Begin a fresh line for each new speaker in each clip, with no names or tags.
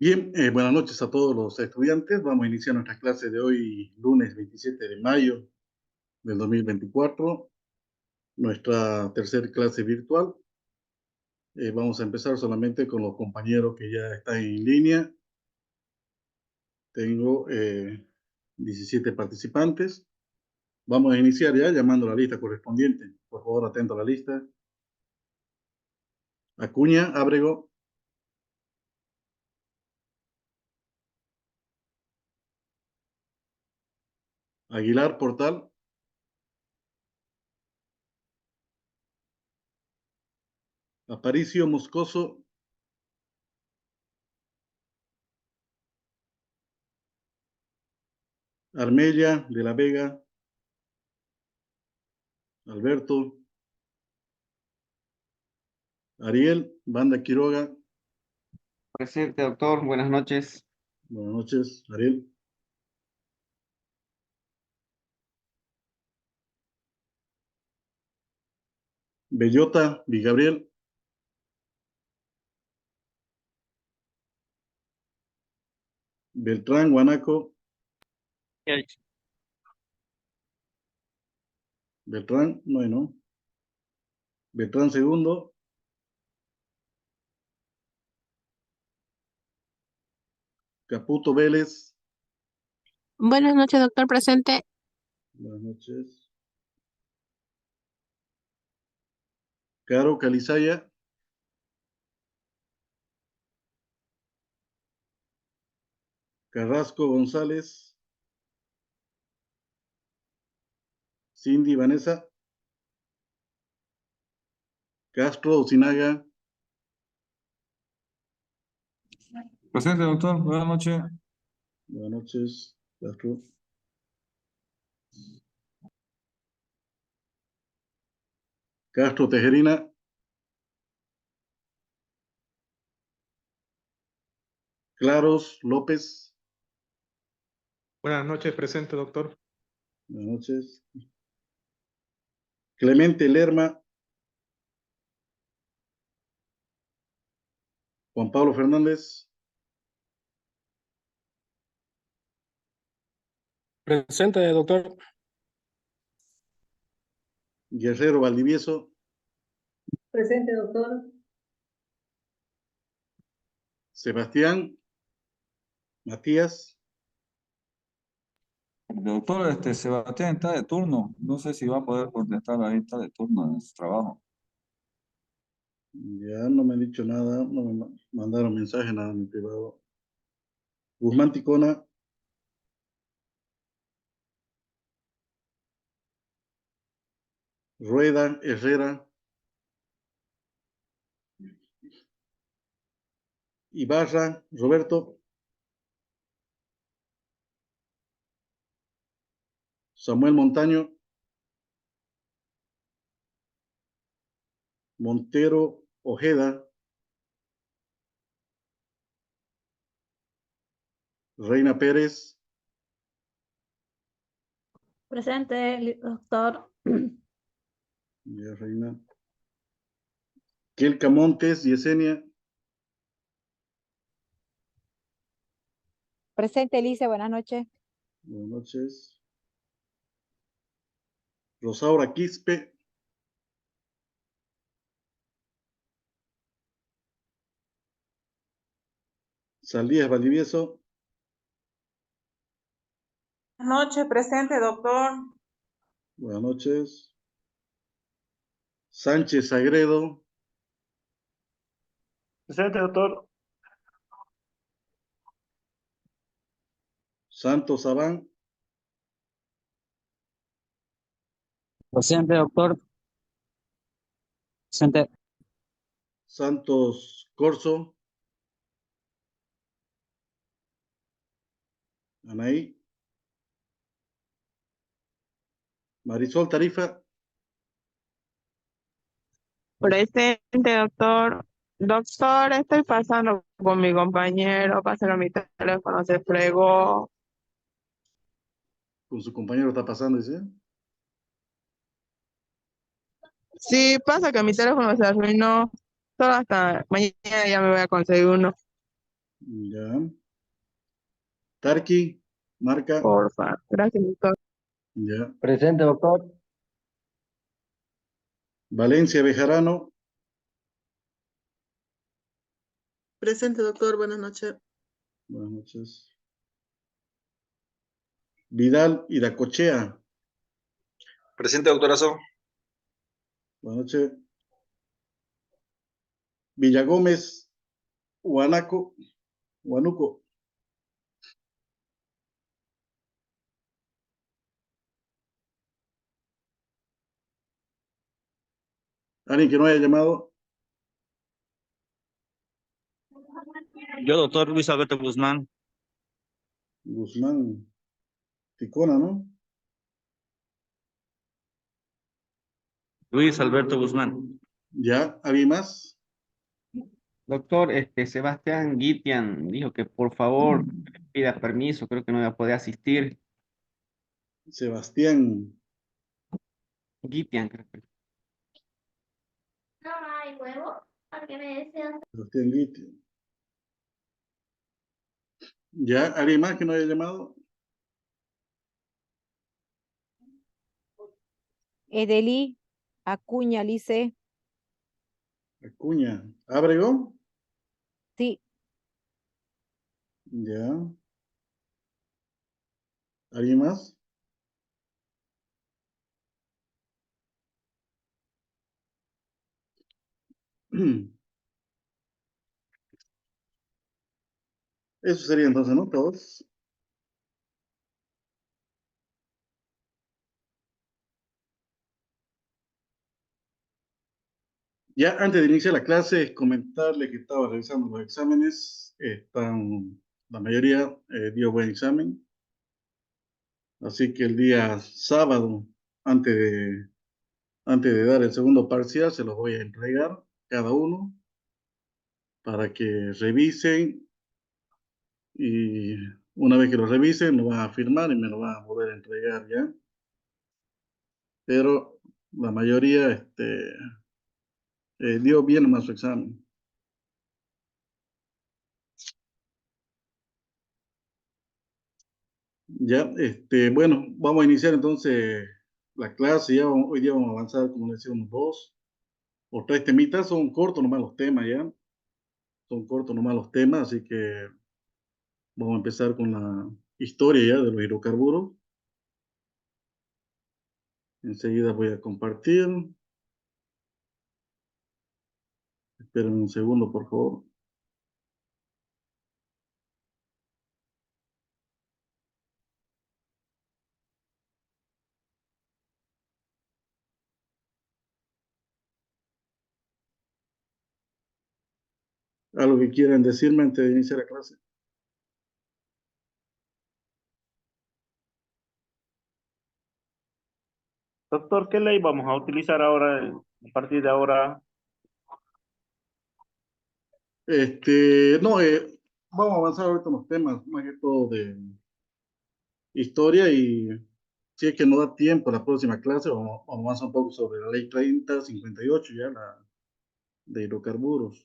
Bien, buenas noches a todos los estudiantes. Vamos a iniciar nuestra clase de hoy, lunes 27 de mayo del 2024, nuestra tercera clase virtual. Vamos a empezar solamente con los compañeros que ya están en línea. Tengo 17 participantes. Vamos a iniciar ya llamando a la lista correspondiente. Por favor, atento a la lista. Acuña, Ábrego, Aguilar, Portal, Aparicio, Moscoso, Armella, De la Vega, Alberto, Ariel, Banda Quiroga.
Presente, doctor. Buenas noches.
Buenas noches, Ariel. Bellota, Gabriel. Beltrán, Guanaco. Beltrán, no. Beltrán segundo. Caputo Vélez.
Buenas noches, doctor presente.
Buenas noches. Caro Calizaya. Carrasco González. Cindy Vanessa. Castro Ocinaga.
Presente, doctor. Buenas noches.
Buenas noches, Castro. Castro Tejerina. Claros López.
Buenas noches, presente, doctor.
Buenas noches. Clemente Lerma. Juan Pablo Fernández.
Presente, doctor.
Guerrero Valdivieso.
Presente, doctor.
Sebastián Matías.
Doctor, Sebastián está de turno. No sé si va a poder contestar ahí, está de turno en su trabajo.
Ya no me han dicho nada, no me mandaron mensaje, nada en mi privado. Guzmán Ticona. Rueda Herrera. Ibarra Roberto. Samuel Montaño. Montero Ojeda. Reina Pérez.
Presente, doctor.
Ya, Reina. Kelka Montes, Yesenia.
Presente, Elise, buenas noches.
Buenas noches. Rosaura Quispe. Saldías Valdivieso.
Buenas noches, presente, doctor.
Buenas noches. Sánchez Sagredo.
Presente, doctor.
Santos Sabán.
Presente, doctor. Presente.
Santos Corso. Anaí. Marisol Tarifa.
Presente, doctor. Doctor, estoy pasando con mi compañero, pásalo mi teléfono, se fregó.
Con su compañero está pasando, dice.
Sí, pasa que mi teléfono se arruinó. Solo hasta mañana ya me voy a conseguir uno.
Ya. Tarqui, marca.
Porfa. Gracias, doctor.
Ya.
Presente, doctor.
Valencia Bejarano.
Presente, doctor. Buenas noches.
Buenas noches. Vidal Iracochea.
Presente, doctorazo.
Buenas noches. Villagómez, Huánuco. ¿Alguien que no haya llamado?
Yo, doctor Luis Alberto Guzmán.
Guzmán, Ticona, ¿no?
Luis Alberto Guzmán.
¿Ya? ¿Alguien más?
Doctor, Sebastián Guitian dijo que por favor pida permiso, creo que no va a poder asistir.
Sebastián.
Guitian, creo que.
No hay huevo, porque me desean.
Sebastián Guiti. ¿Ya? ¿Alguien más que no haya llamado?
Edeli Acuña Lice.
Acuña. ¿Abrego?
Sí.
¿Ya? ¿Alguien más? Eso sería entonces, ¿no? Todos. Ya antes de iniciar la clase, comentarle que estaba revisando los exámenes. La mayoría dio buen examen. Así que el día sábado, antes antes de dar el segundo parcial, se los voy a entregar cada uno para que revisen y una vez que lo revisen, lo van a firmar y me lo van a poder entregar ya. Pero la mayoría dio bien más su examen. Ya, bueno, vamos a iniciar entonces la clase. Hoy día vamos a avanzar, como les decía, unos 2 o 3 temitas. Son cortos nomás los temas ya. Son cortos nomás los temas, así que vamos a empezar con la historia ya de los hidrocarburos. Enseguida voy a compartir. Esperen un segundo, por favor. ¿Algo que quieran decirme antes de iniciar la clase?
Doctor, ¿qué ley vamos a utilizar ahora, a partir de ahora?
No, vamos a avanzar ahorita en los temas, más que todo de historia, y si es que no da tiempo la próxima clase, vamos a avanzar un poco sobre la ley 3058, ya la de hidrocarburos.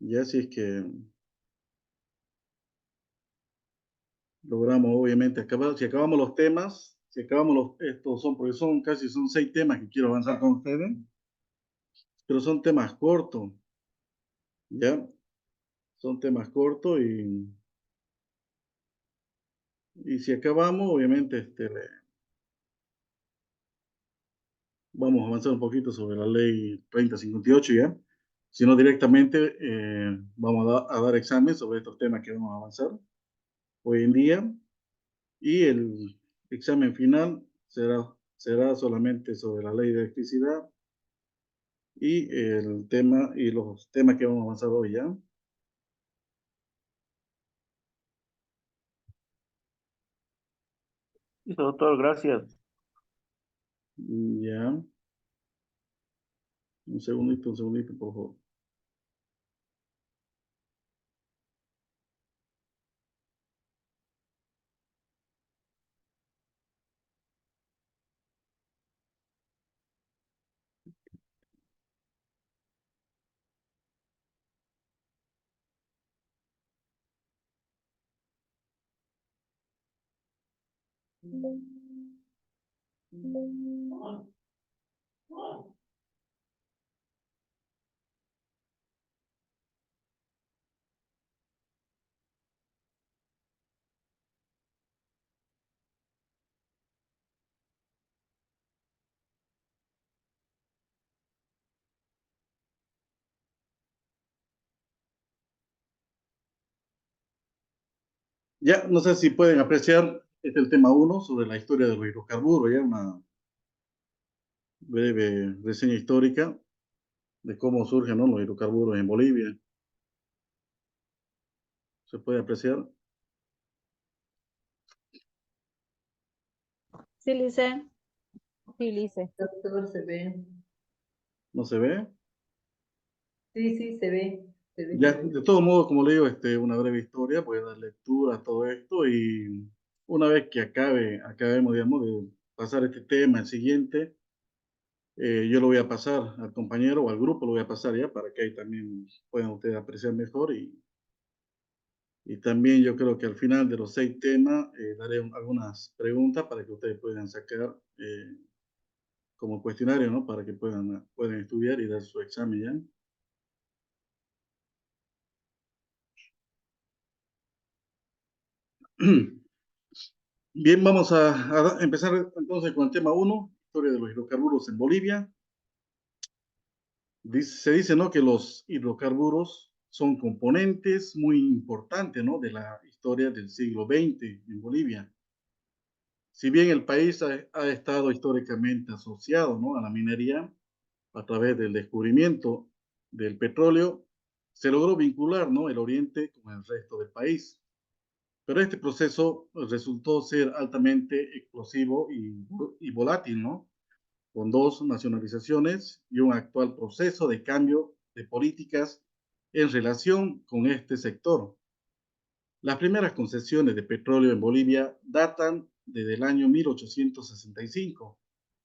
Ya si es que logramos obviamente acabar, si acabamos los temas, si acabamos estos son, porque son 6 temas que quiero avanzar con ustedes, pero son temas cortos, ya, son temas cortos y si acabamos, obviamente, vamos a avanzar un poquito sobre la ley 3058 ya. Si no, directamente vamos a dar examen sobre estos temas que vamos a avanzar hoy en día. Y el examen final será solamente sobre la ley de electricidad y los temas que vamos a avanzar hoy ya.
Listo, doctor, gracias.
Ya. Un segundito, por favor. Ya, no sé si pueden apreciar, este es el tema 1 sobre la historia de los hidrocarburos, ya una breve reseña histórica de cómo surgen, ¿no?, los hidrocarburos en Bolivia. ¿Se puede apreciar?
Sí, Lice.
Sí, Lice.
Doctor, se ve.
¿No se ve?
Sí, sí, se ve. Se ve,
Ya,
se ve.
de todo modo, como le digo, una breve historia, voy a dar lectura a todo esto y una vez que acabemos, digamos, de pasar este tema, el siguiente, yo lo voy a pasar al compañero o al grupo, lo voy a pasar ya para que ahí también puedan ustedes apreciar mejor y también yo creo que al final de los 6 temas daré algunas preguntas para que ustedes puedan sacar como cuestionario, ¿no? Para que puedan estudiar y dar su examen ya. Bien, vamos a empezar entonces con el tema 1, historia de los hidrocarburos en Bolivia. Se dice, ¿no?, que los hidrocarburos son componentes muy importantes, ¿no?, de la historia del siglo XX en Bolivia. Si bien el país ha estado históricamente asociado, ¿no?, a la minería a través del descubrimiento del petróleo, se logró vincular, ¿no?, el oriente con el resto del país. Pero este proceso resultó ser altamente explosivo y volátil, ¿no?, con 2 nacionalizaciones y un actual proceso de cambio de políticas en relación con este sector. Las primeras concesiones de petróleo en Bolivia datan desde el año 1865,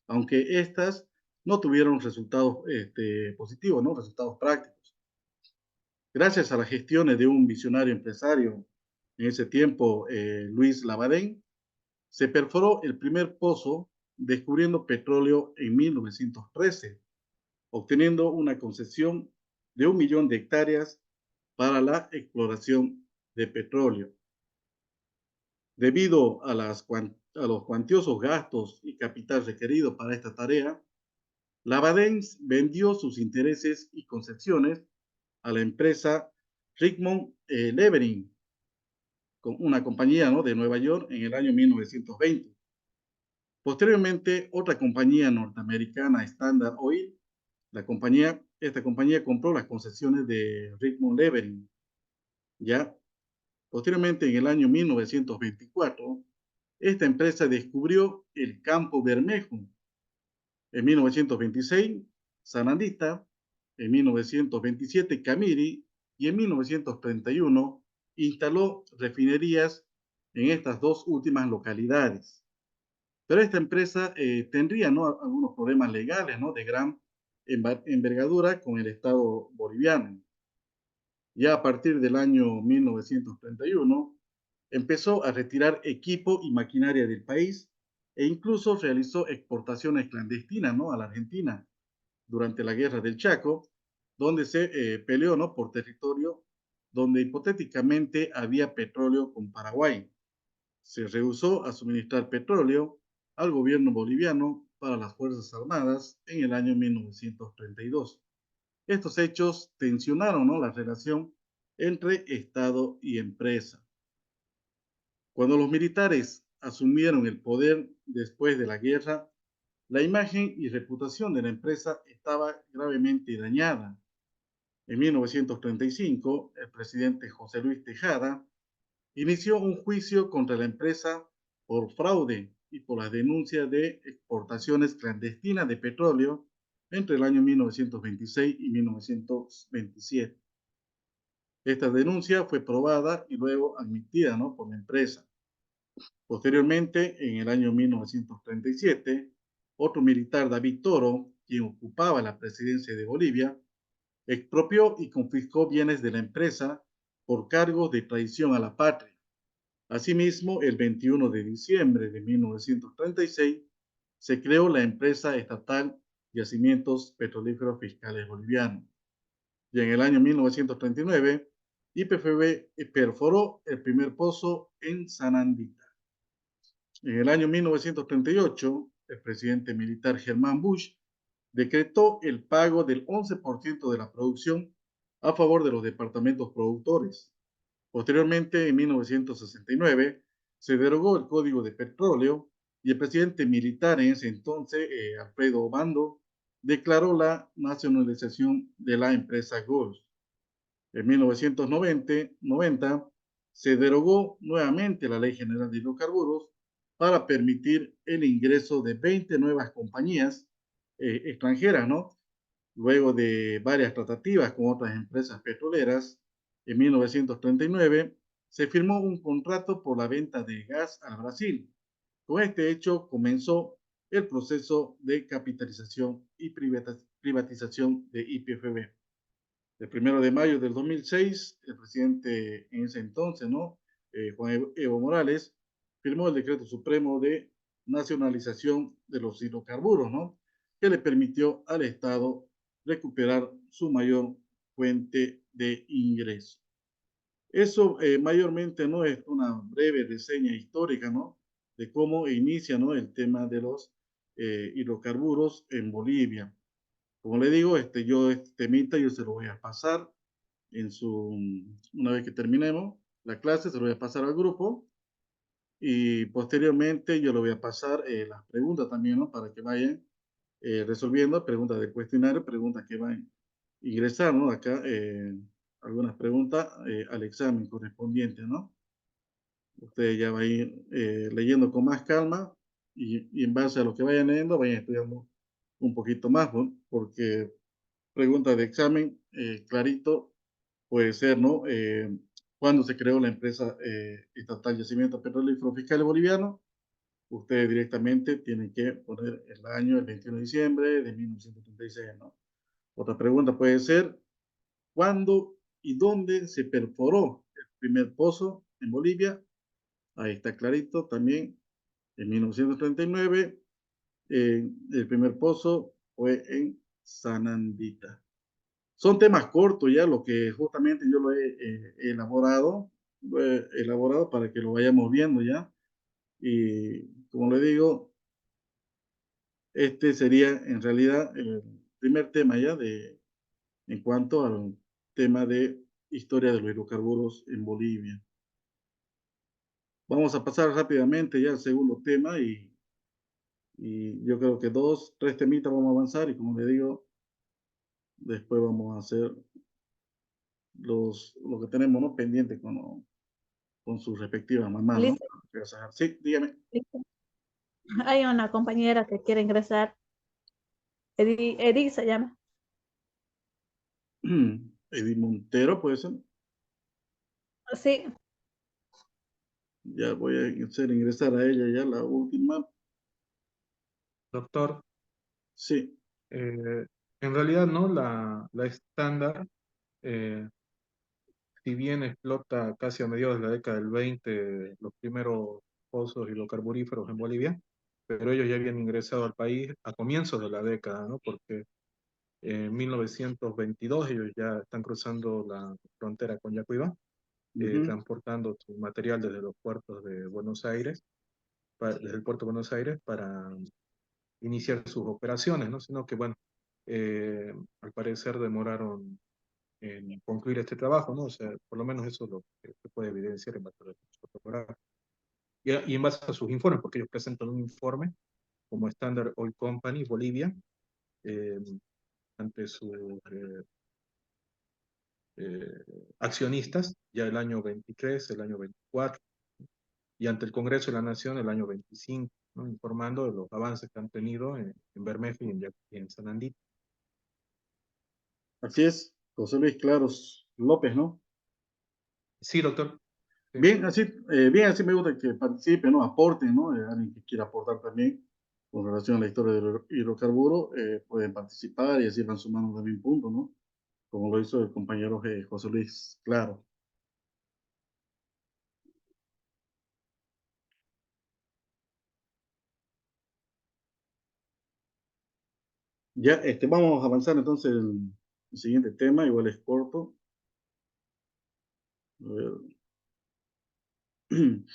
aunque estas no tuvieron resultados positivos, ¿no?, resultados prácticos. Gracias a las gestiones de un visionario empresario en ese tiempo, Luis Lavadén, se perforó el primer pozo descubriendo petróleo en 1913, obteniendo una concesión de 1 millón de hectáreas para la exploración de petróleo. Debido a los cuantiosos gastos y capital requerido para esta tarea, Lavadens vendió sus intereses y concesiones a la empresa Richmond Levering, con una compañía, ¿no?, de Nueva York en el año 1920. Posteriormente, otra compañía norteamericana, Standard Oil, esta compañía compró las concesiones de Richmond Levering. Ya, posteriormente, en el año 1924, esta empresa descubrió el Campo Bermejo. En 1926, Sanandita, en 1927, Camiri, y en 1931 instaló refinerías en estas 2 últimas localidades. Pero esta empresa tendría, ¿no?, algunos problemas legales, ¿no?, de gran envergadura con el Estado boliviano. Ya a partir del año 1931, empezó a retirar equipo y maquinaria del país e incluso realizó exportaciones clandestinas, ¿no?, a la Argentina durante la Guerra del Chaco, donde se peleó, ¿no?, por territorio donde hipotéticamente había petróleo con Paraguay. Se rehusó a suministrar petróleo al gobierno boliviano para las Fuerzas Armadas en el año 1932. Estos hechos tensionaron, ¿no?, la relación entre Estado y empresa. Cuando los militares asumieron el poder después de la guerra, la imagen y reputación de la empresa estaba gravemente dañada. En 1935, el presidente José Luis Tejada inició un juicio contra la empresa por fraude y por la denuncia de exportaciones clandestinas de petróleo entre el año 1926 y 1927. Esta denuncia fue probada y luego admitida, ¿no?, por la empresa. Posteriormente, en el año 1937, otro militar, David Toro, quien ocupaba la presidencia de Bolivia, expropió y confiscó bienes de la empresa por cargos de traición a la patria. Asimismo, el 21 de diciembre de 1936 se creó la empresa estatal Yacimientos Petrolíferos Fiscales Bolivianos. Y en el año 1939, YPFB perforó el primer pozo en Sanandita. En el año 1938, el presidente militar Germán Bush decretó el pago del 11% de la producción a favor de los departamentos productores. Posteriormente, en 1969, se derogó el Código de Petróleo y el presidente militar en ese entonces, Alfredo Obando, declaró la nacionalización de la empresa Golf. En 1990 se derogó nuevamente la Ley General de Hidrocarburos para permitir el ingreso de 20 nuevas compañías extranjeras, ¿no? Luego de varias tratativas con otras empresas petroleras, en 1939 se firmó un contrato por la venta de gas al Brasil. Con este hecho comenzó el proceso de capitalización y privatización de YPFB. El 1 de mayo del 2006, el presidente en ese entonces, ¿no? Juan Evo Morales, firmó el decreto supremo de nacionalización de los hidrocarburos, ¿no? Que le permitió al Estado recuperar su mayor fuente de ingreso. Eso mayormente no es una breve reseña histórica, ¿no? De cómo inicia, ¿no? El tema de los hidrocarburos en Bolivia. Como le digo, yo este temita yo se lo voy a pasar una vez que terminemos la clase, se lo voy a pasar al grupo y posteriormente yo le voy a pasar las preguntas también, ¿no? Para que vayan resolviendo preguntas del cuestionario, preguntas que van a ingresar, ¿no? Acá algunas preguntas al examen correspondiente, ¿no? Ustedes ya van a ir leyendo con más calma y en base a lo que vayan leyendo, vayan estudiando un poquito más, ¿no? Porque pregunta de examen, clarito, puede ser, ¿no? ¿Cuándo se creó la empresa estatal Yacimiento Petrolífero Fiscal Boliviano? Ustedes directamente tienen que poner el año, el 21 de diciembre de 1936, ¿no? Otra pregunta puede ser, ¿cuándo y dónde se perforó el primer pozo en Bolivia? Ahí está clarito también, en 1939, el primer pozo fue en Sanandita. Son temas cortos ya, lo que justamente yo lo he elaborado para que lo vayamos viendo ya. Y como le digo, este sería en realidad el primer tema ya en cuanto al tema de historia de los hidrocarburos en Bolivia. Vamos a pasar rápidamente ya al segundo tema y yo creo que 2, 3 temitas vamos a avanzar y como le digo, después vamos a hacer lo que tenemos, ¿no? Pendiente con sus respectivas mamás, ¿no? Sí, dígame.
Hay una compañera que quiere ingresar. Edith se llama.
Edith Montero, puede ser.
Sí.
Ya voy a hacer ingresar a ella ya la última.
Doctor.
Sí.
En realidad, ¿no? La estándar, si bien explota casi a mediados de la década del 20 los primeros pozos hidrocarburíferos en Bolivia, pero ellos ya habían ingresado al país a comienzos de la década, ¿no? Porque en 1922 ellos ya están cruzando la frontera con Yacuiba, transportando su material desde los puertos de Buenos Aires, desde el puerto de Buenos Aires para iniciar sus operaciones, ¿no? Sino que, bueno, al parecer demoraron en concluir este trabajo, ¿no? O sea, por lo menos eso es lo que se puede evidenciar en base a los fotográficos. Y en base a sus informes, porque ellos presentan un informe como Standard Oil Company Bolivia, ante sus accionistas, ya el año 23, el año 24, y ante el Congreso de la Nación el año 25, ¿no? Informando de los avances que han tenido en Bermejo y en Sanandí.
Así es, José Luis Claros López, ¿no?
Sí, doctor. Sí.
Bien, así me gusta que participe, ¿no? Aporten, ¿no? Alguien que quiera aportar también con relación a la historia del hidrocarburo, pueden participar y así van sumando también puntos, ¿no? Como lo hizo el compañero José Luis Claro. Ya, vamos a avanzar entonces el siguiente tema, igual es corto. A ver. Un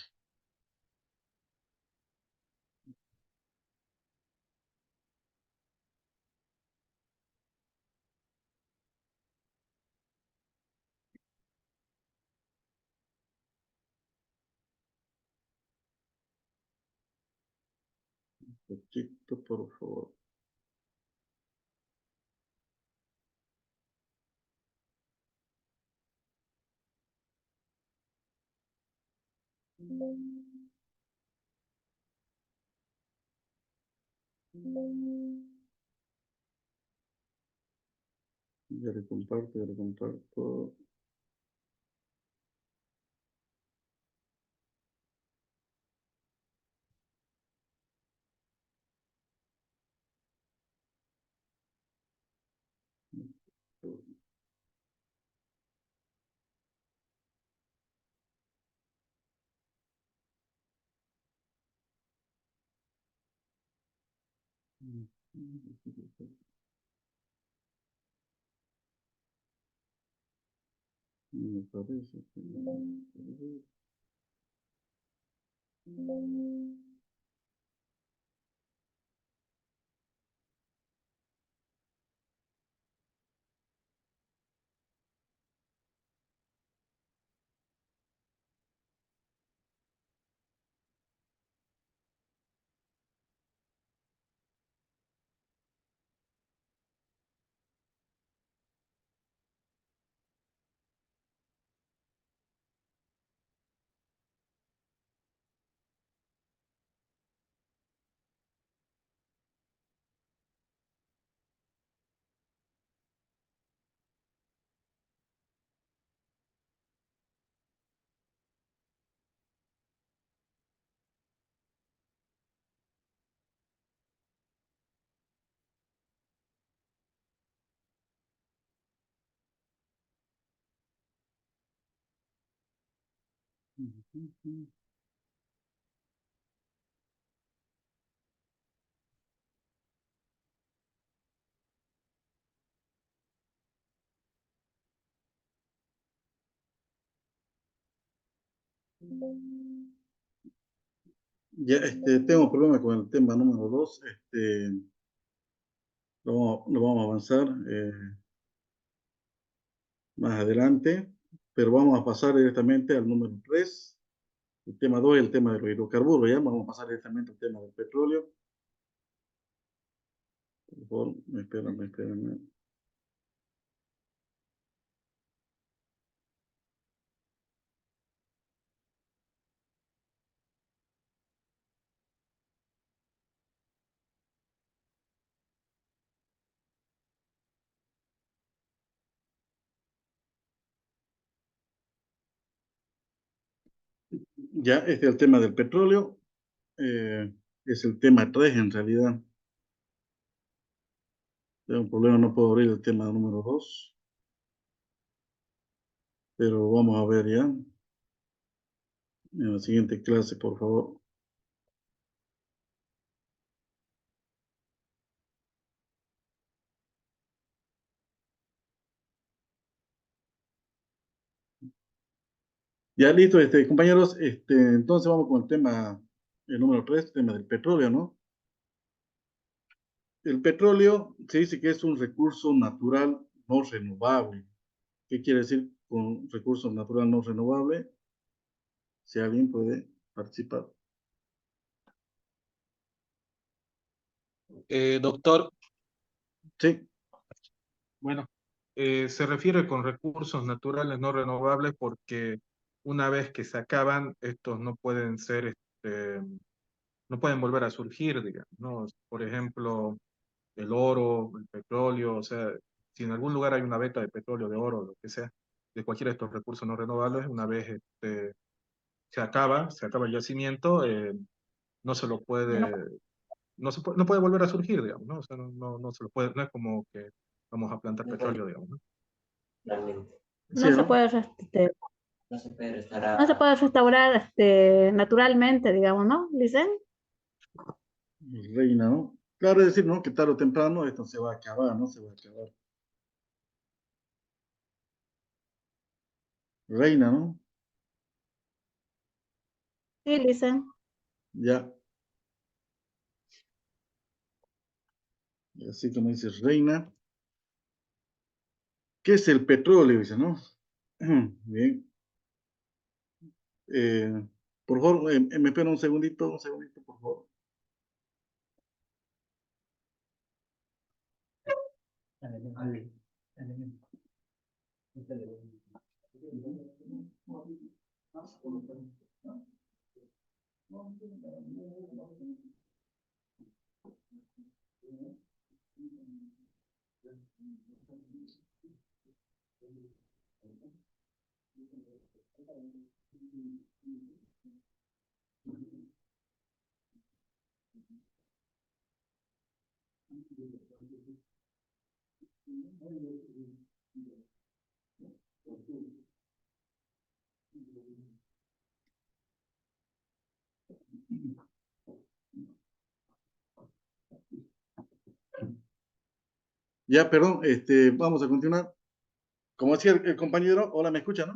poquito, por favor. Ya le comparto, ya le comparto. Me parece que ya, tengo problema con el tema número 2. Lo vamos a avanzar más adelante, pero vamos a pasar directamente al número 3. El tema 2 es el tema de los hidrocarburos, ya vamos a pasar directamente al tema del petróleo. Por favor, espérame. Ya, este es el tema del petróleo. Es el tema 3 en realidad. Tengo un problema, no puedo abrir el tema número 2. Pero vamos a ver ya. En la siguiente clase, por favor. Ya listo, compañeros. Entonces vamos con el tema, el número 3, tema del petróleo, ¿no? El petróleo se dice que es un recurso natural no renovable. ¿Qué quiere decir con recurso natural no renovable? Si alguien puede participar.
Doctor,
Sí.
bueno, se refiere con recursos naturales no renovables porque una vez que se acaban, estos no pueden ser, no pueden volver a surgir, digamos, ¿no? Por ejemplo, el oro, el petróleo, o sea, si en algún lugar hay una veta de petróleo, de oro, lo que sea, de cualquiera de estos recursos no renovables, una vez se acaba el yacimiento, no se lo puede, no puede volver a surgir, digamos, ¿no? O sea, no se lo puede, no es como que vamos a plantar petróleo, digamos, ¿no?
Sí,
No se
¿no?
puede, no se puede restaurar naturalmente, digamos, ¿no? Dicen.
Reina, ¿no? Claro, es decir, ¿no? Que tarde o temprano esto se va a acabar, ¿no? Se va a acabar. Reina, ¿no?
Sí, Lisa.
Ya. Así como dice Reina. ¿Qué es el petróleo? Dice, ¿no? Bien. Eh, por favor, me espera un segundito, por favor. Ya, perdón, vamos a continuar. Como decía el compañero, hola, ¿me escucha, no?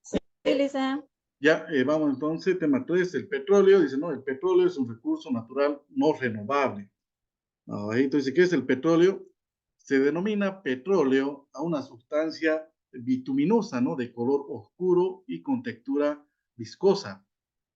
Sí, Lisa.
Ya, vamos entonces, tema 3, el petróleo. Dice, no, el petróleo es un recurso natural no renovable. Abajito dice, ¿qué es el petróleo? Se denomina petróleo a una sustancia bituminosa, ¿no? De color oscuro y con textura viscosa,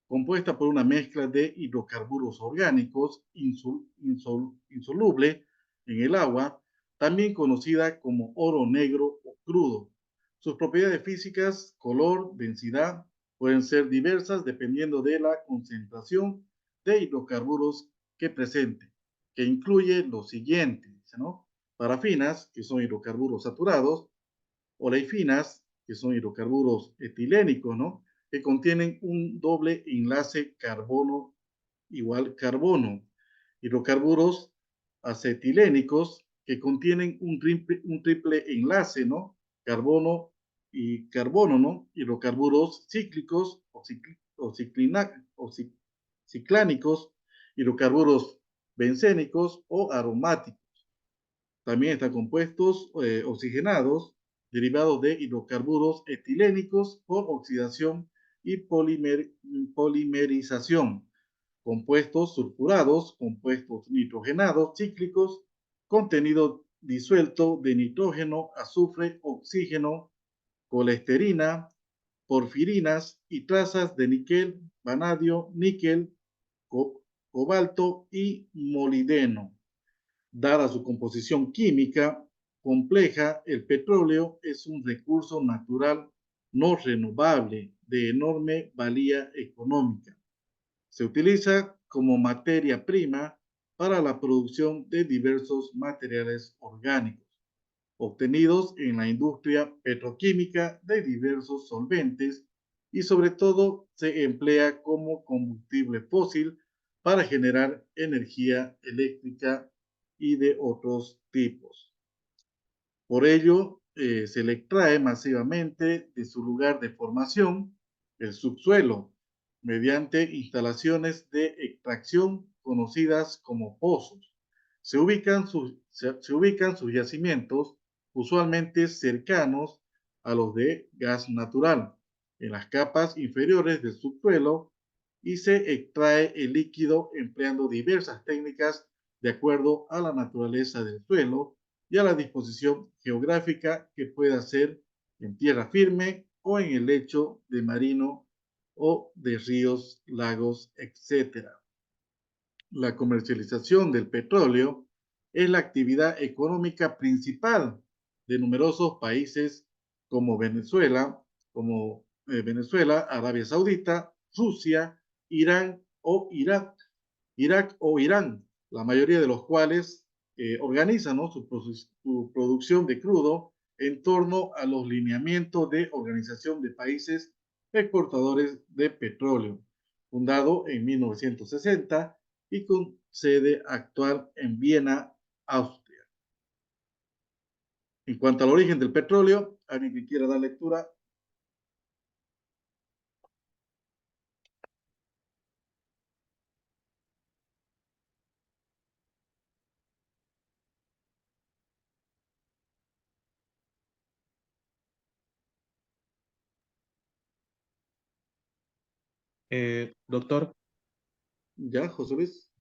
compuesta por una mezcla de hidrocarburos orgánicos insoluble en el agua, también conocida como oro negro o crudo. Sus propiedades físicas, color, densidad, pueden ser diversas dependiendo de la concentración de hidrocarburos que presente, que incluye los siguientes, ¿no? Parafinas, que son hidrocarburos saturados, olefinas, que son hidrocarburos etilénicos, ¿no? Que contienen un doble enlace carbono igual carbono. Hidrocarburos acetilénicos, que contienen un triple enlace, ¿no? Carbono y carbono, ¿no? Hidrocarburos cíclicos o ciclánicos, hidrocarburos bencénicos o aromáticos. También están compuestos oxigenados derivados de hidrocarburos etilénicos por oxidación y polimerización, compuestos sulfurados, compuestos nitrogenados cíclicos, contenido disuelto de nitrógeno, azufre, oxígeno, colesterina, porfirinas y trazas de níquel, vanadio, níquel, cobalto y molibdeno. Dada su composición química compleja, el petróleo es un recurso natural no renovable de enorme valía económica. Se utiliza como materia prima para la producción de diversos materiales orgánicos, obtenidos en la industria petroquímica de diversos solventes y sobre todo se emplea como combustible fósil para generar energía eléctrica y de otros tipos. Por ello, se le extrae masivamente de su lugar de formación, el subsuelo, mediante instalaciones de extracción conocidas como pozos. Se ubican sus yacimientos usualmente cercanos a los de gas natural, en las capas inferiores del subsuelo, y se extrae el líquido empleando diversas técnicas de acuerdo a la naturaleza del suelo y a la disposición geográfica, que pueda ser en tierra firme o en el lecho de marino o de ríos, lagos, etc. La comercialización del petróleo es la actividad económica principal de numerosos países como Venezuela, Arabia Saudita, Rusia, Irán o Irak o Irán, la mayoría de los cuales organizan, ¿no? su producción de crudo en torno a los lineamientos de Organización de Países Exportadores de Petróleo, fundado en 1960 y con sede actual en Viena, Austria. En cuanto al origen del petróleo, alguien que quiera dar lectura.
Doctor,
Ya, José Luis.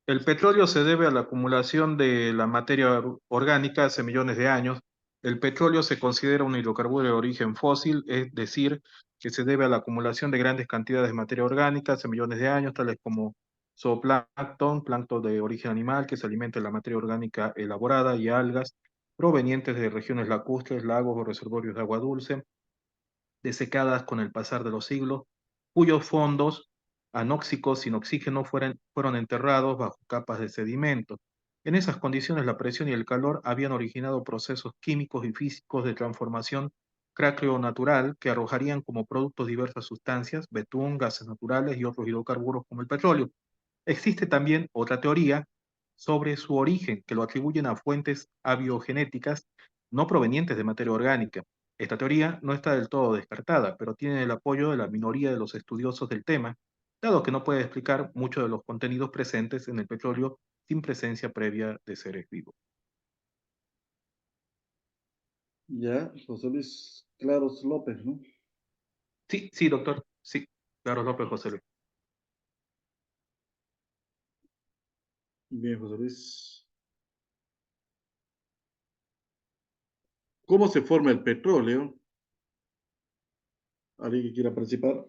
el petróleo se debe a la acumulación de la materia orgánica hace millones de años. El petróleo se considera un hidrocarburo de origen fósil, es decir, que se debe a la acumulación de grandes cantidades de materia orgánica hace millones de años, tales como zooplancton, plancton de origen animal que se alimenta de la materia orgánica elaborada, y algas provenientes de regiones lacustres, lagos o reservorios de agua dulce, desecadas con el pasar de los siglos, cuyos fondos anóxicos sin oxígeno fueron enterrados bajo capas de sedimento. En esas condiciones, la presión y el calor habían originado procesos químicos y físicos de transformación craqueo-natural que arrojarían como productos diversas sustancias, betún, gases naturales y otros hidrocarburos como el petróleo. Existe también otra teoría sobre su origen, que lo atribuyen a fuentes abiogenéticas no provenientes de materia orgánica. Esta teoría no está del todo descartada, pero tiene el apoyo de la minoría de los estudiosos del tema, dado que no puede explicar muchos de los contenidos presentes en el petróleo sin presencia previa de seres vivos.
Ya, José Luis Claros López, ¿no?
Sí, sí, doctor. Sí, claro, López José Luis.
Bien, José Luis. ¿Cómo se forma el petróleo? ¿Alguien que quiera participar?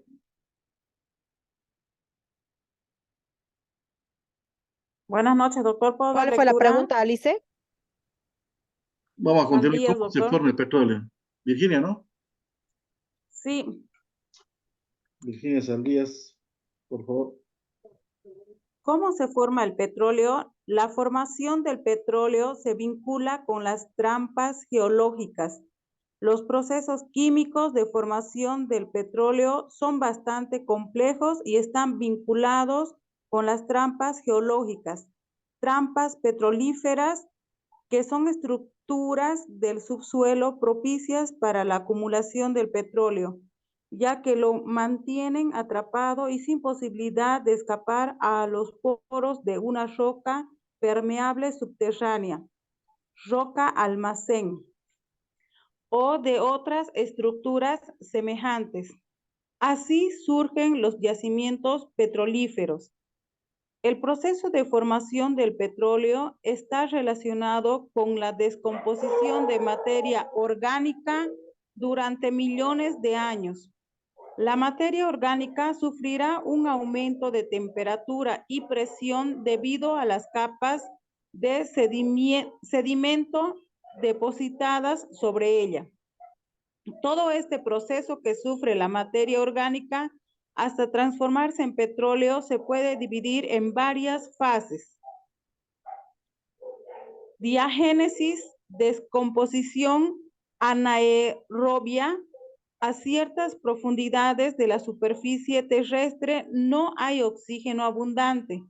Buenas noches, doctor. ¿Puedo dar
¿Cuál fue la
lectura?
pregunta, Alice?
Vamos a continuar.
Saldías,
¿Cómo se
doctor.
forma el petróleo? Virginia, ¿no?
Sí.
Virginia Saldías, por favor.
¿Cómo se forma el petróleo? La formación del petróleo se vincula con las trampas geológicas. Los procesos químicos de formación del petróleo son bastante complejos y están vinculados con las trampas geológicas. Trampas petrolíferas, que son estructuras del subsuelo propicias para la acumulación del petróleo, ya que lo mantienen atrapado y sin posibilidad de escapar a los poros de una roca permeable subterránea, roca almacén, o de otras estructuras semejantes. Así surgen los yacimientos petrolíferos. El proceso de formación del petróleo está relacionado con la descomposición de materia orgánica durante millones de años. La materia orgánica sufrirá un aumento de temperatura y presión debido a las capas de sedimento depositadas sobre ella. Todo este proceso que sufre la materia orgánica hasta transformarse en petróleo se puede dividir en varias fases. Diagénesis, descomposición anaerobia. A ciertas profundidades de la superficie terrestre no hay oxígeno abundante,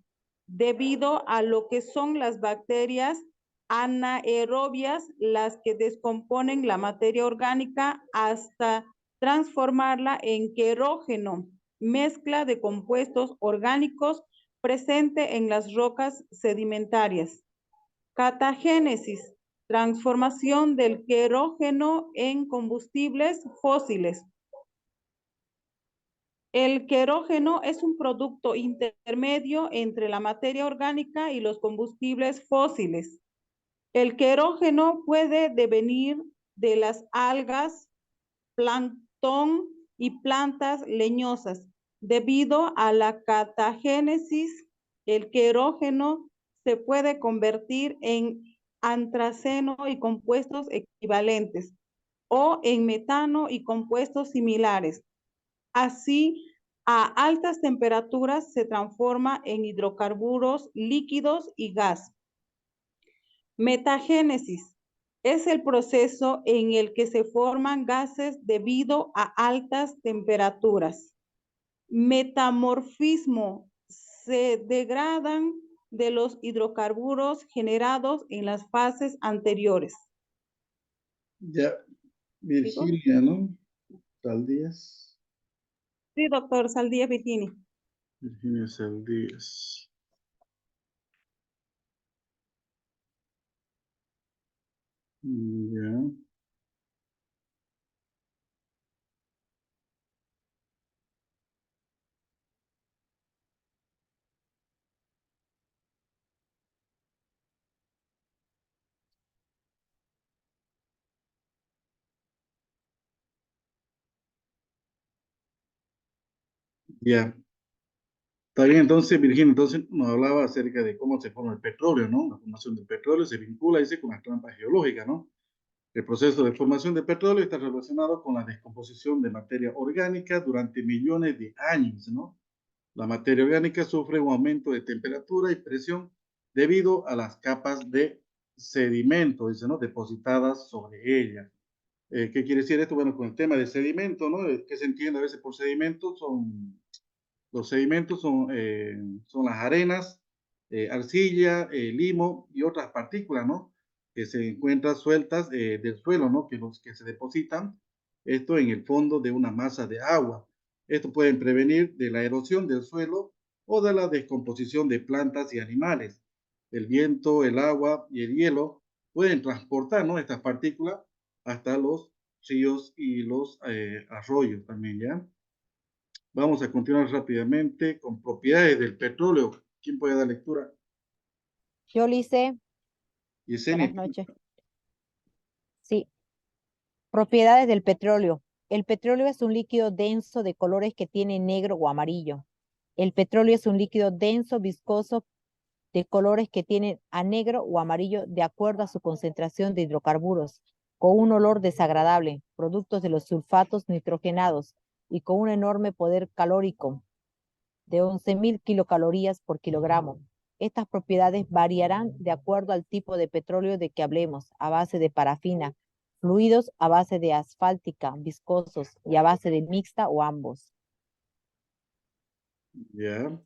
debido a lo que son las bacterias anaerobias las que descomponen la materia orgánica hasta transformarla en querógeno, mezcla de compuestos orgánicos presente en las rocas sedimentarias. Catagénesis, transformación del querógeno en combustibles fósiles. El querógeno es un producto intermedio entre la materia orgánica y los combustibles fósiles. El querógeno puede devenir de las algas, plancton y plantas leñosas. Debido a la catagénesis, el querógeno se puede convertir en antraceno y compuestos equivalentes, o en metano y compuestos similares. Así, a altas temperaturas se transforma en hidrocarburos líquidos y gas. Metagénesis es el proceso en el que se forman gases debido a altas temperaturas. Metamorfismo, se degradan de los hidrocarburos generados en las fases anteriores.
Ya, Virginia, ¿no? Saldías.
Sí, doctor Saldías Virginia.
Virginia Saldías. Ya. Ya. Está bien, entonces, Virginia, entonces nos hablaba acerca de cómo se forma el petróleo, ¿no? La formación del petróleo se vincula, dice, con las trampas geológicas, ¿no? El proceso de formación de petróleo está relacionado con la descomposición de materia orgánica durante millones de años, ¿no? La materia orgánica sufre un aumento de temperatura y presión debido a las capas de sedimento, dice, ¿no? Depositadas sobre ella. ¿Qué quiere decir esto? Bueno, con el tema de sedimento, ¿no? ¿Qué se entiende a veces por sedimento? Los sedimentos son las arenas, arcilla, limo y otras partículas, ¿no? Que se encuentran sueltas del suelo, ¿no? Que se depositan, esto en el fondo de una masa de agua. Esto puede prevenir de la erosión del suelo o de la descomposición de plantas y animales. El viento, el agua y el hielo pueden transportar, ¿no? Estas partículas hasta los ríos y los arroyos también, ¿ya? Vamos a continuar rápidamente con propiedades del petróleo. ¿Quién puede dar lectura?
Yo, Lice,
Yesenia.
buenas noches. Sí, propiedades del petróleo. El petróleo es un líquido denso de colores que tiene negro o amarillo. El petróleo es un líquido denso, viscoso, de colores que tienen a negro o amarillo de acuerdo a su concentración de hidrocarburos, con un olor desagradable, productos de los sulfatos nitrogenados y con un enorme poder calórico de 11.000 kilocalorías por kilogramo. Estas propiedades variarán de acuerdo al tipo de petróleo de que hablemos, a base de parafina, fluidos a base de asfáltica, viscosos y a base de mixta o ambos.
Ya.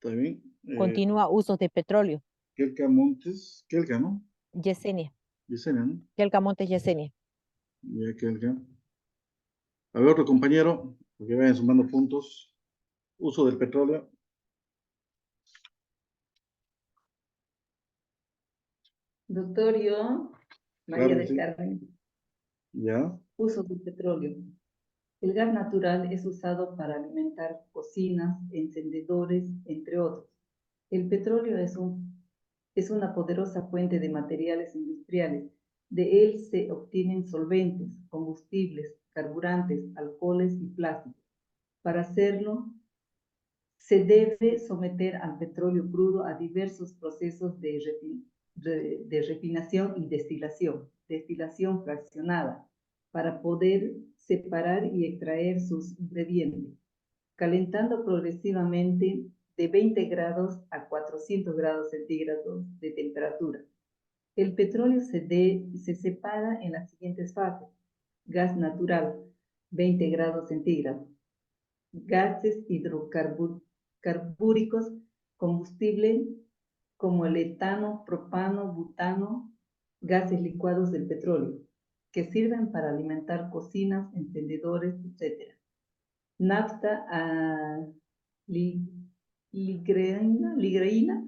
Está bien.
Continúa usos de petróleo.
Kelka Montes. Kelka, ¿no?
Yesenia.
Yesenia, ¿no?
Kelka Montes Yesenia.
Ya, Kelka. A ver, otro compañero, porque vayan sumando puntos. Uso del petróleo.
Doctor, yo, María
Claro que
del
sí.
Carmen,
Ya.
uso del petróleo. El gas natural es usado para alimentar cocinas, encendedores, entre otros. El petróleo es una poderosa fuente de materiales industriales. De él se obtienen solventes, combustibles, carburantes, alcoholes y plásticos. Para hacerlo, se debe someter al petróleo crudo a diversos procesos de refinación y destilación fraccionada, para poder separar y extraer sus ingredientes, calentando progresivamente de 20 grados a 400 grados centígrados de temperatura. El petróleo se separa en las siguientes fases: gas natural, 20 grados centígrados; gases hidrocarbúricos, combustible como el etano, propano, butano, gases licuados del petróleo, que sirven para alimentar cocinas, encendedores, etc. Nafta ligreína,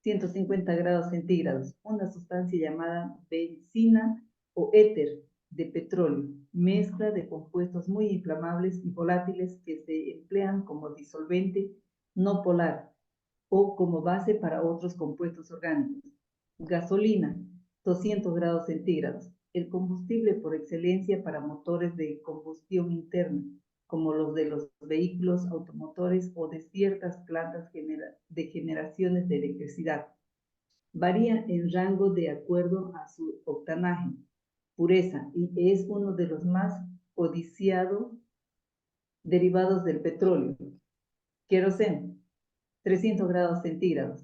150 grados centígrados, una sustancia llamada benzina o éter de petróleo, mezcla de compuestos muy inflamables y volátiles que se emplean como disolvente no polar o como base para otros compuestos orgánicos. Gasolina, 200 grados centígrados, el combustible por excelencia para motores de combustión interna, como los de los vehículos automotores o de ciertas plantas de generaciones de electricidad. Varía en rango de acuerdo a su octanaje, pureza, y es uno de los más codiciados derivados del petróleo. Queroseno, 300 grados centígrados.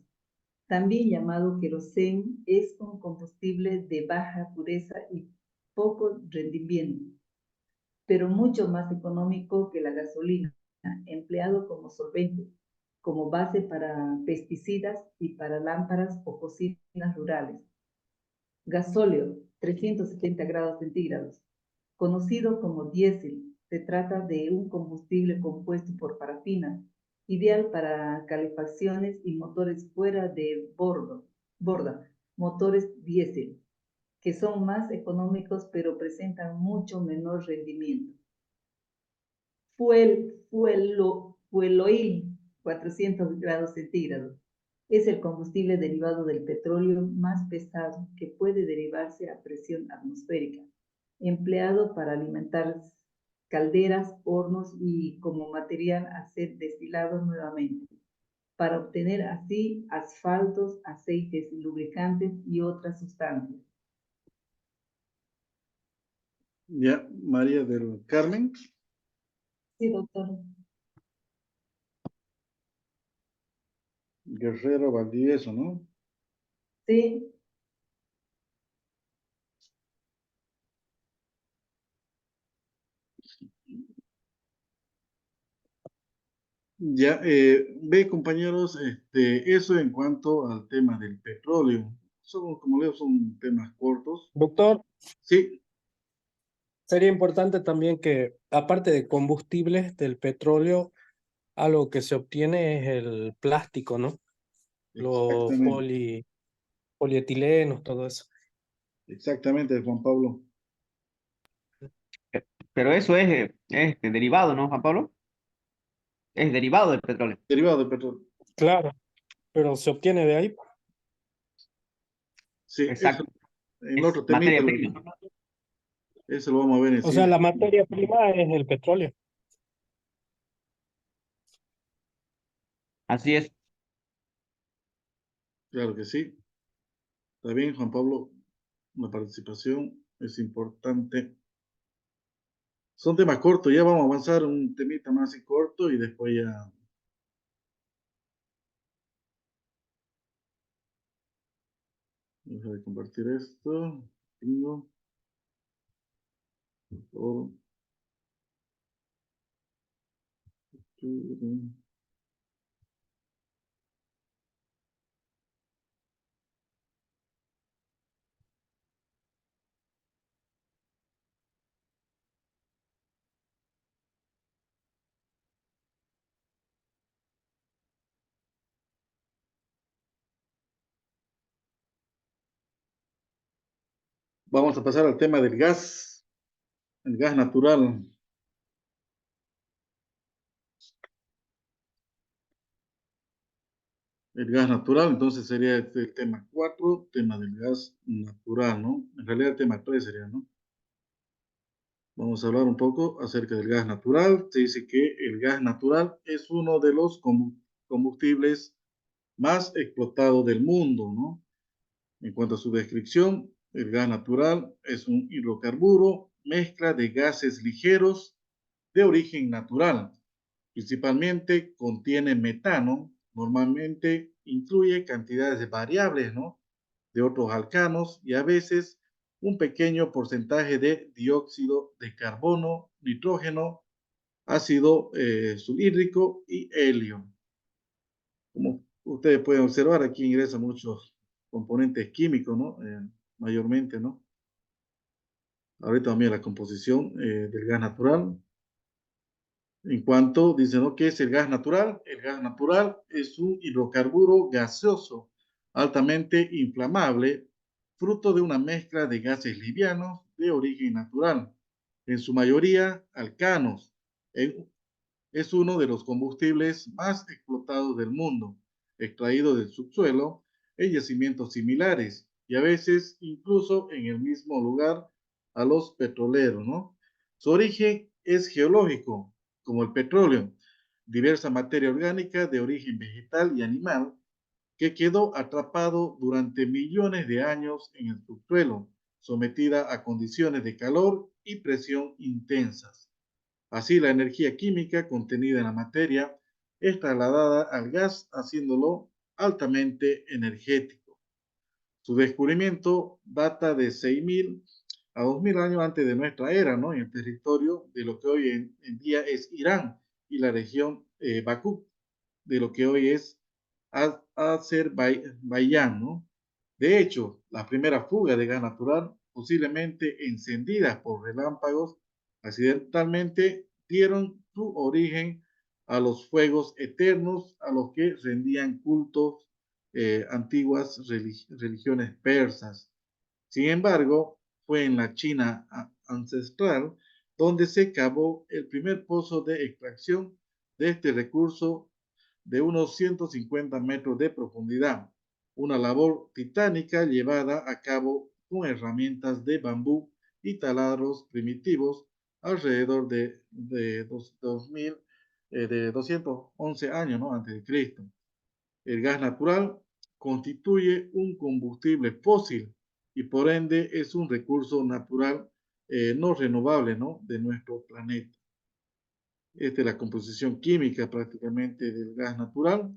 También llamado queroseno, es un combustible de baja pureza y poco rendimiento, pero mucho más económico que la gasolina, empleado como solvente, como base para pesticidas y para lámparas o cocinas rurales. Gasóleo, 370 grados centígrados. Conocido como diésel, se trata de un combustible compuesto por parafina, ideal para calefacciones y motores fuera de borda, motores diésel, que son más económicos pero presentan mucho menor rendimiento. Fueloil, 400 grados centígrados. Es el combustible derivado del petróleo más pesado que puede derivarse a presión atmosférica, empleado para alimentar calderas, hornos y como material a ser destilados nuevamente, para obtener así asfaltos, aceites, lubricantes y otras sustancias.
Ya, María del Carmen.
Sí, doctor.
Guerrero Valdivieso, ¿no?
Sí.
Ya, ve compañeros, eso en cuanto al tema del petróleo. Son, como leo, son temas cortos.
Doctor,
Sí,
sería importante también que, aparte de combustibles del petróleo, algo que se obtiene es el plástico, ¿no? Los
exactamente,
polietilenos, todo eso.
exactamente, Juan Pablo.
Pero eso es derivado, ¿no, Juan Pablo? Es derivado del petróleo.
Derivado del petróleo.
Claro, pero se obtiene de ahí.
Sí, eso,
Exacto.
en el
Es
otro temita,
materia prima.
eso lo vamos a ver en el
O sea,
siguiente.
la materia prima es el petróleo.
Así es.
Claro que sí. Está bien, Juan Pablo, la participación es importante. Son temas cortos, ya vamos a avanzar un temita más y corto y después ya. Deja de compartir esto. Tengo. Por favor. Vamos a pasar al tema del gas, el gas natural. El gas natural, entonces sería el tema 4, tema del gas natural, ¿no? En realidad el tema 3 sería, ¿no? Vamos a hablar un poco acerca del gas natural. Se dice que el gas natural es uno de los combustibles más explotados del mundo, ¿no? En cuanto a su descripción, el gas natural es un hidrocarburo, mezcla de gases ligeros de origen natural. Principalmente contiene metano, normalmente incluye cantidades variables, ¿no? De otros alcanos y a veces un pequeño porcentaje de dióxido de carbono, nitrógeno, ácido sulfúrico y helio. Como ustedes pueden observar, aquí ingresan muchos componentes químicos, ¿no? Mayormente, ¿no? Ahorita también la composición del gas natural. En cuanto dicen, ¿no? ¿Qué es el gas natural? El gas natural es un hidrocarburo gaseoso altamente inflamable, fruto de una mezcla de gases livianos de origen natural, en su mayoría alcanos. Es uno de los combustibles más explotados del mundo, extraído del subsuelo en yacimientos similares y a veces incluso en el mismo lugar a los petroleros, ¿no? Su origen es geológico, como el petróleo, diversa materia orgánica de origen vegetal y animal que quedó atrapado durante millones de años en el subsuelo, sometida a condiciones de calor y presión intensas. Así, la energía química contenida en la materia es trasladada al gas, haciéndolo altamente energético. Su descubrimiento data de 6.000 a 2.000 años antes de nuestra era, ¿no? En el territorio de lo que hoy en día es Irán y la región Bakú, de lo que hoy es Azerbaiyán, ¿no? De hecho, la primera fuga de gas natural, posiblemente encendida por relámpagos, accidentalmente dieron su origen a los fuegos eternos a los que rendían cultos antiguas religiones persas. Sin embargo, fue en la China ancestral donde se cavó el primer pozo de extracción de este recurso de unos 150 metros de profundidad, una labor titánica llevada a cabo con herramientas de bambú y taladros primitivos alrededor de 211 años, ¿no? Antes de Cristo. El gas natural constituye un combustible fósil y por ende es un recurso natural no renovable, ¿no? De nuestro planeta. Esta es la composición química prácticamente del gas natural.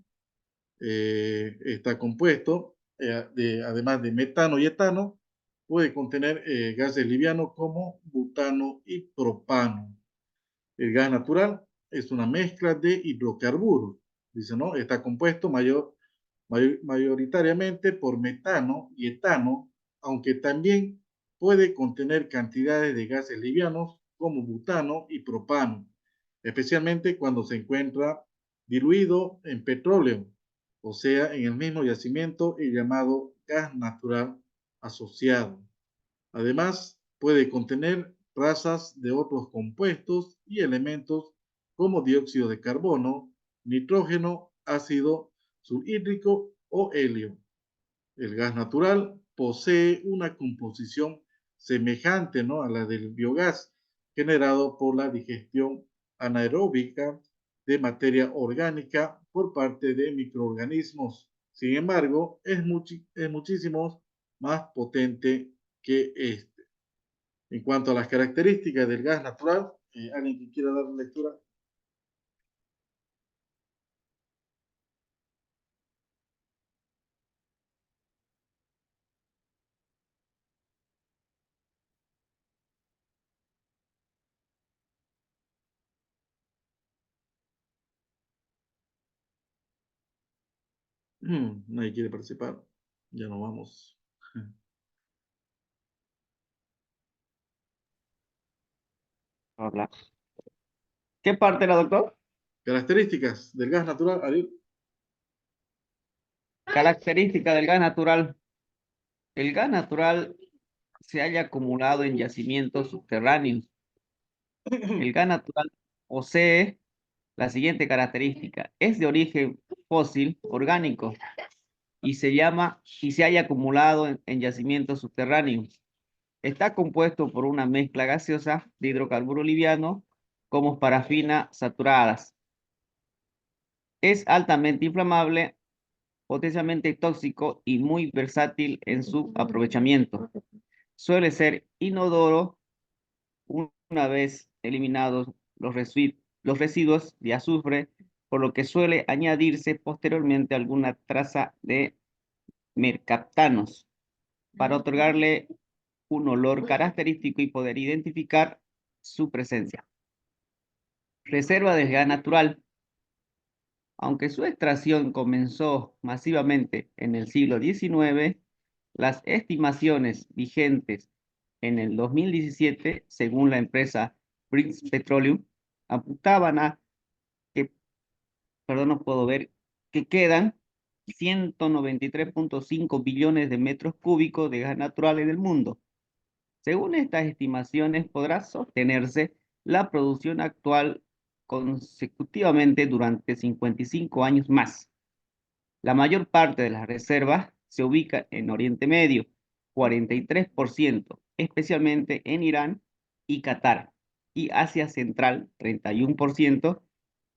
Está compuesto, además de metano y etano, puede contener gases livianos como butano y propano. El gas natural es una mezcla de hidrocarburos, dice, ¿no? Está compuesto mayoritariamente por metano y etano, aunque también puede contener cantidades de gases livianos como butano y propano, especialmente cuando se encuentra diluido en petróleo, o sea, en el mismo yacimiento el llamado gas natural asociado. Además, puede contener trazas de otros compuestos y elementos como dióxido de carbono, nitrógeno, ácido sulfúrico o helio. El gas natural posee una composición semejante, ¿no? A la del biogás generado por la digestión anaeróbica de materia orgánica por parte de microorganismos. Sin embargo, es muchísimo más potente que este. En cuanto a las características del gas natural, ¿alguien que quiera dar lectura? Nadie quiere participar. Ya no vamos.
Hola. ¿Qué parte era, doctor?
Características del gas natural, Ariel.
Característica del gas natural. El gas natural se halla acumulado en yacimientos subterráneos. El gas natural posee la siguiente característica. Es de origen fósil orgánico y se halla acumulado en yacimientos subterráneos. Está compuesto por una mezcla gaseosa de hidrocarburo liviano como parafina saturadas. Es altamente inflamable, potencialmente tóxico y muy versátil en su aprovechamiento. Suele ser inodoro una vez eliminados los residuos de azufre, por lo que suele añadirse posteriormente alguna traza de mercaptanos para otorgarle un olor característico y poder identificar su presencia. Reserva de gas natural. Aunque su extracción comenzó masivamente en el siglo XIX, las estimaciones vigentes en el 2017, según la empresa British Petroleum, apuntaban a que, perdón, no puedo ver, que quedan 193.5 billones de metros cúbicos de gas natural en el mundo. Según estas estimaciones, podrá sostenerse la producción actual consecutivamente durante 55 años más. La mayor parte de las reservas se ubica en Oriente Medio, 43%, especialmente en Irán y Qatar, y Asia Central, 31%,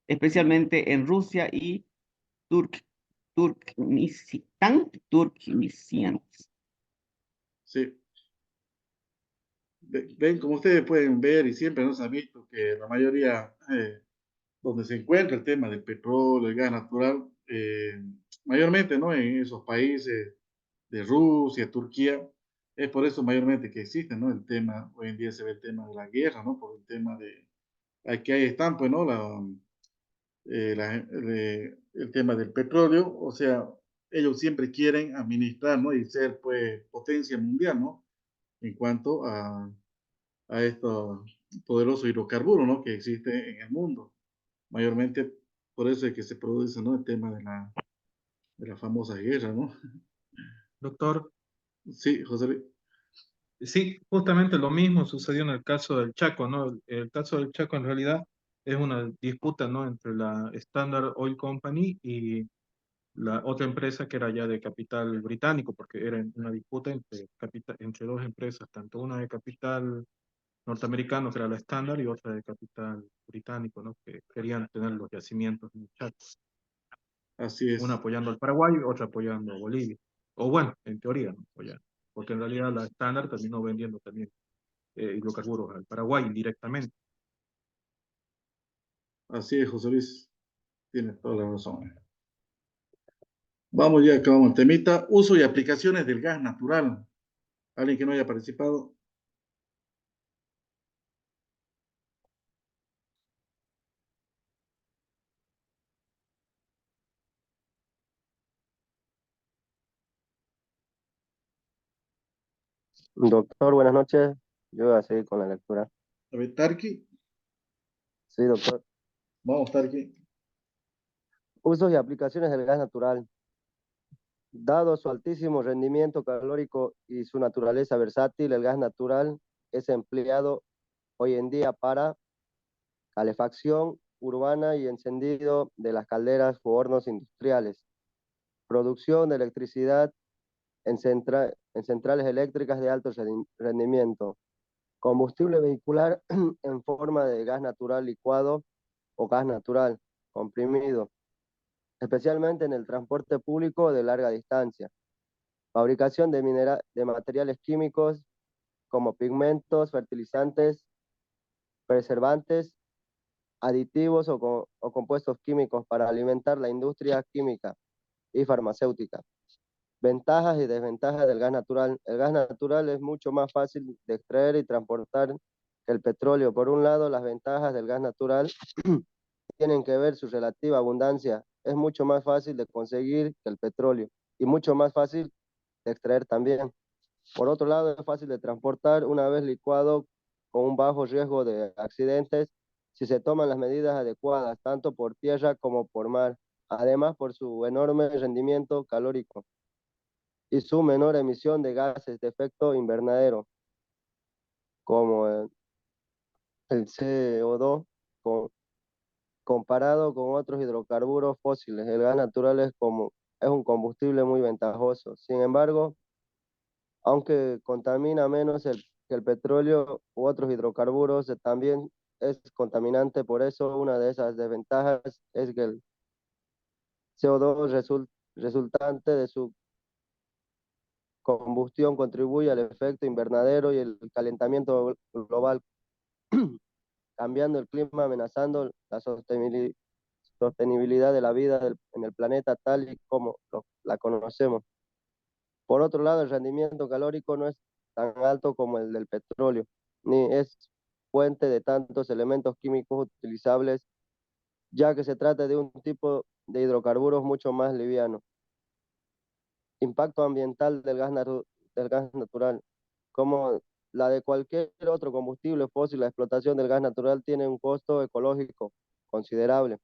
especialmente en Rusia y Turkmenistán.
Sí. Ven, como ustedes pueden ver y siempre nos han visto que la mayoría donde se encuentra el tema del petróleo, el gas natural, mayormente, ¿no? En esos países de Rusia, Turquía, es por eso mayormente que existe, ¿no? El tema, hoy en día se ve el tema de la guerra, ¿no? Por el tema de, aquí ahí están, pues, ¿no? El tema del petróleo, o sea, ellos siempre quieren administrar, ¿no? Y ser, pues, potencia mundial, ¿no? En cuanto a estos poderosos hidrocarburos, ¿no? Que existen en el mundo. Mayormente por eso es que se produce, ¿no? El tema de la famosa guerra, ¿no?
Doctor,
Sí, José Luis.
sí, justamente lo mismo sucedió en el caso del Chaco, ¿no? El caso del Chaco en realidad es una disputa, ¿no? Entre la Standard Oil Company y la otra empresa que era ya de capital británico, porque era una disputa entre dos empresas, tanto una de capital norteamericano, que era la estándar, y otra de capital británico, ¿no? Que querían tener los yacimientos en el Chaco.
Así es.
Una apoyando al Paraguay y otra apoyando a Bolivia. O bueno, en teoría, ¿no? Apoyando. Porque en realidad la estándar terminó vendiendo también hidrocarburos al Paraguay indirectamente.
Así es, José Luis. Tienes toda la razón. Vamos ya, acabamos el temita. Uso y aplicaciones del gas natural. ¿Alguien que no haya participado?
Doctor, buenas noches. Yo voy a seguir con la lectura.
A ver, Tarki.
Sí, doctor.
Vamos, Tarki.
Usos y aplicaciones del gas natural. Dado su altísimo rendimiento calórico y su naturaleza versátil, el gas natural es empleado hoy en día para calefacción urbana y encendido de las calderas u hornos industriales, producción de electricidad en centrales eléctricas de alto rendimiento, combustible vehicular en forma de gas natural licuado o gas natural comprimido, especialmente en el transporte público de larga distancia, fabricación de materiales químicos como pigmentos, fertilizantes, preservantes, aditivos o compuestos químicos para alimentar la industria química y farmacéutica. Ventajas y desventajas del gas natural. El gas natural es mucho más fácil de extraer y transportar que el petróleo. Por un lado, las ventajas del gas natural tienen que ver su relativa abundancia. Es mucho más fácil de conseguir que el petróleo y mucho más fácil de extraer también. Por otro lado, es fácil de transportar una vez licuado con un bajo riesgo de accidentes si se toman las medidas adecuadas, tanto por tierra como por mar. Además, por su enorme rendimiento calórico y su menor emisión de gases de efecto invernadero, como el CO2, comparado con otros hidrocarburos fósiles. El gas natural es un combustible muy ventajoso. Sin embargo, aunque contamina menos que el petróleo u otros hidrocarburos, también es contaminante. Por eso, una de esas desventajas es que el CO2 resultante de su combustión contribuye al efecto invernadero y el calentamiento global, cambiando el clima, amenazando la sostenibilidad de la vida en el planeta tal y como la conocemos. Por otro lado, el rendimiento calórico no es tan alto como el del petróleo, ni es fuente de tantos elementos químicos utilizables, ya que se trata de un tipo de hidrocarburos mucho más liviano. Impacto ambiental del gas natural. Como la de cualquier otro combustible fósil, la explotación del gas natural tiene un costo ecológico considerable.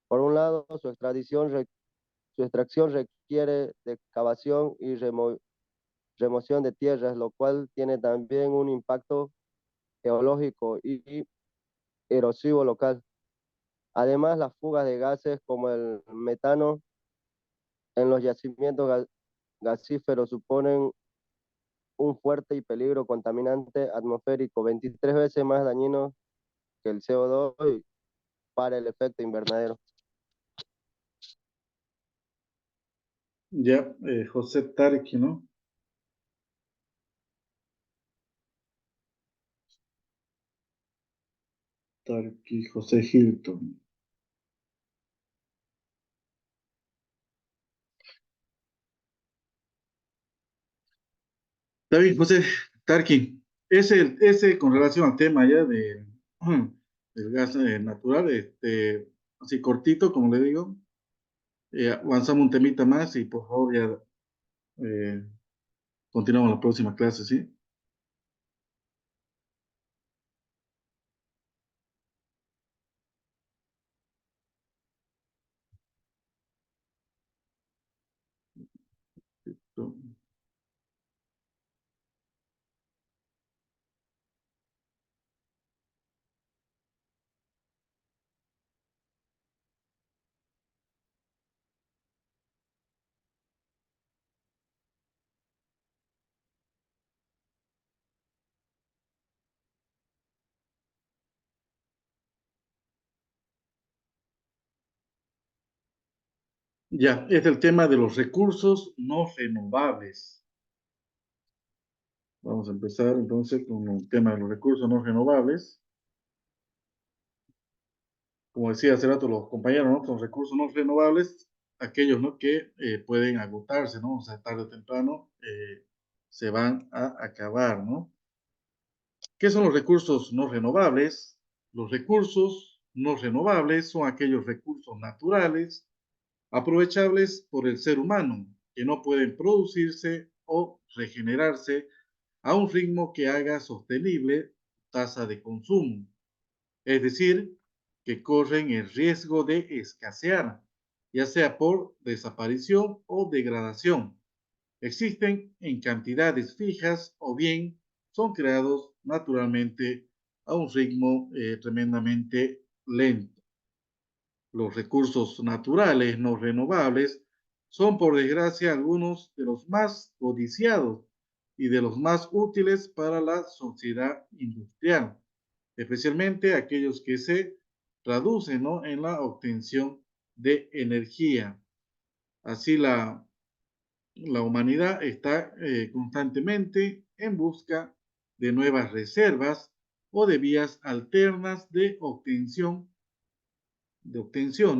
Por un lado, su extracción requiere de excavación y remoción de tierras, lo cual tiene también un impacto geológico y erosivo local. Además, las fugas de gases como el metano en los yacimientos gasíferos suponen un fuerte y peligro contaminante atmosférico, 23 veces más dañino que el CO2 para el efecto invernadero.
Ya, José Tarki, ¿no? Tarki, José Hilton. Está bien, José Tarki. Ese con relación al tema ya del gas natural, así cortito, como le digo, avanzamos un temita más y por favor ya continuamos la próxima clase, ¿sí? Ya, es el tema de los recursos no renovables. Vamos a empezar entonces con el tema de los recursos no renovables. Como decía hace rato los compañeros, ¿no? Son recursos no renovables, aquellos, ¿no? Que pueden agotarse, ¿no? O sea, tarde o temprano se van a acabar, ¿no? ¿Qué son los recursos no renovables? Los recursos no renovables son aquellos recursos naturales aprovechables por el ser humano que no pueden producirse o regenerarse a un ritmo que haga sostenible tasa de consumo, es decir, que corren el riesgo de escasear, ya sea por desaparición o degradación. Existen en cantidades fijas o bien son creados naturalmente a un ritmo tremendamente lento. Los recursos naturales no renovables son, por desgracia, algunos de los más codiciados y de los más útiles para la sociedad industrial, especialmente aquellos que se traducen, ¿no? En la obtención de energía. Así la humanidad está constantemente en busca de nuevas reservas o de vías alternas de obtención,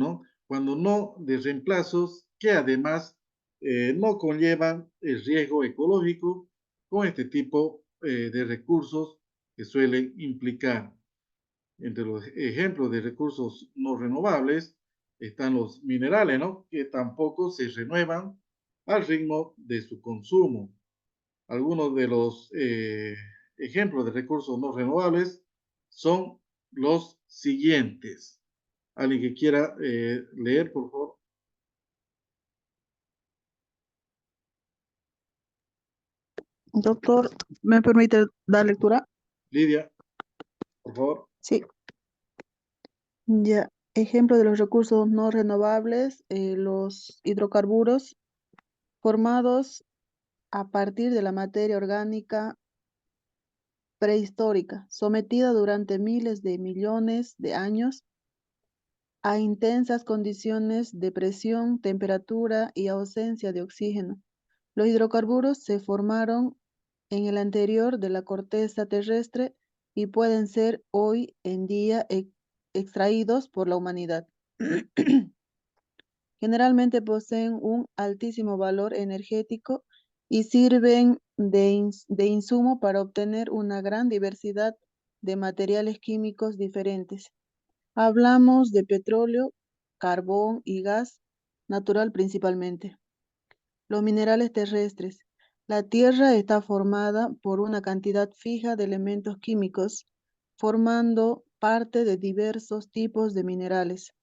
¿no? Cuando no de reemplazos que además no conllevan el riesgo ecológico con este tipo de recursos que suelen implicar. Entre los ejemplos de recursos no renovables están los minerales, ¿no? Que tampoco se renuevan al ritmo de su consumo. Algunos de los ejemplos de recursos no renovables son los siguientes. ¿Alguien que quiera leer, por favor?
Doctor, ¿me permite dar lectura?
Lidia, por favor.
Sí. Ya. Ejemplo de los recursos no renovables, los hidrocarburos formados a partir de la materia orgánica prehistórica, sometida durante miles de millones de años a intensas condiciones de presión, temperatura y ausencia de oxígeno. Los hidrocarburos se formaron en el interior de la corteza terrestre y pueden ser hoy en día extraídos por la humanidad. Generalmente poseen un altísimo valor energético y sirven de insumo para obtener una gran diversidad de materiales químicos diferentes. Hablamos de petróleo, carbón y gas natural principalmente. Los minerales terrestres. La Tierra está formada por una cantidad fija de elementos químicos, formando parte de diversos tipos de minerales.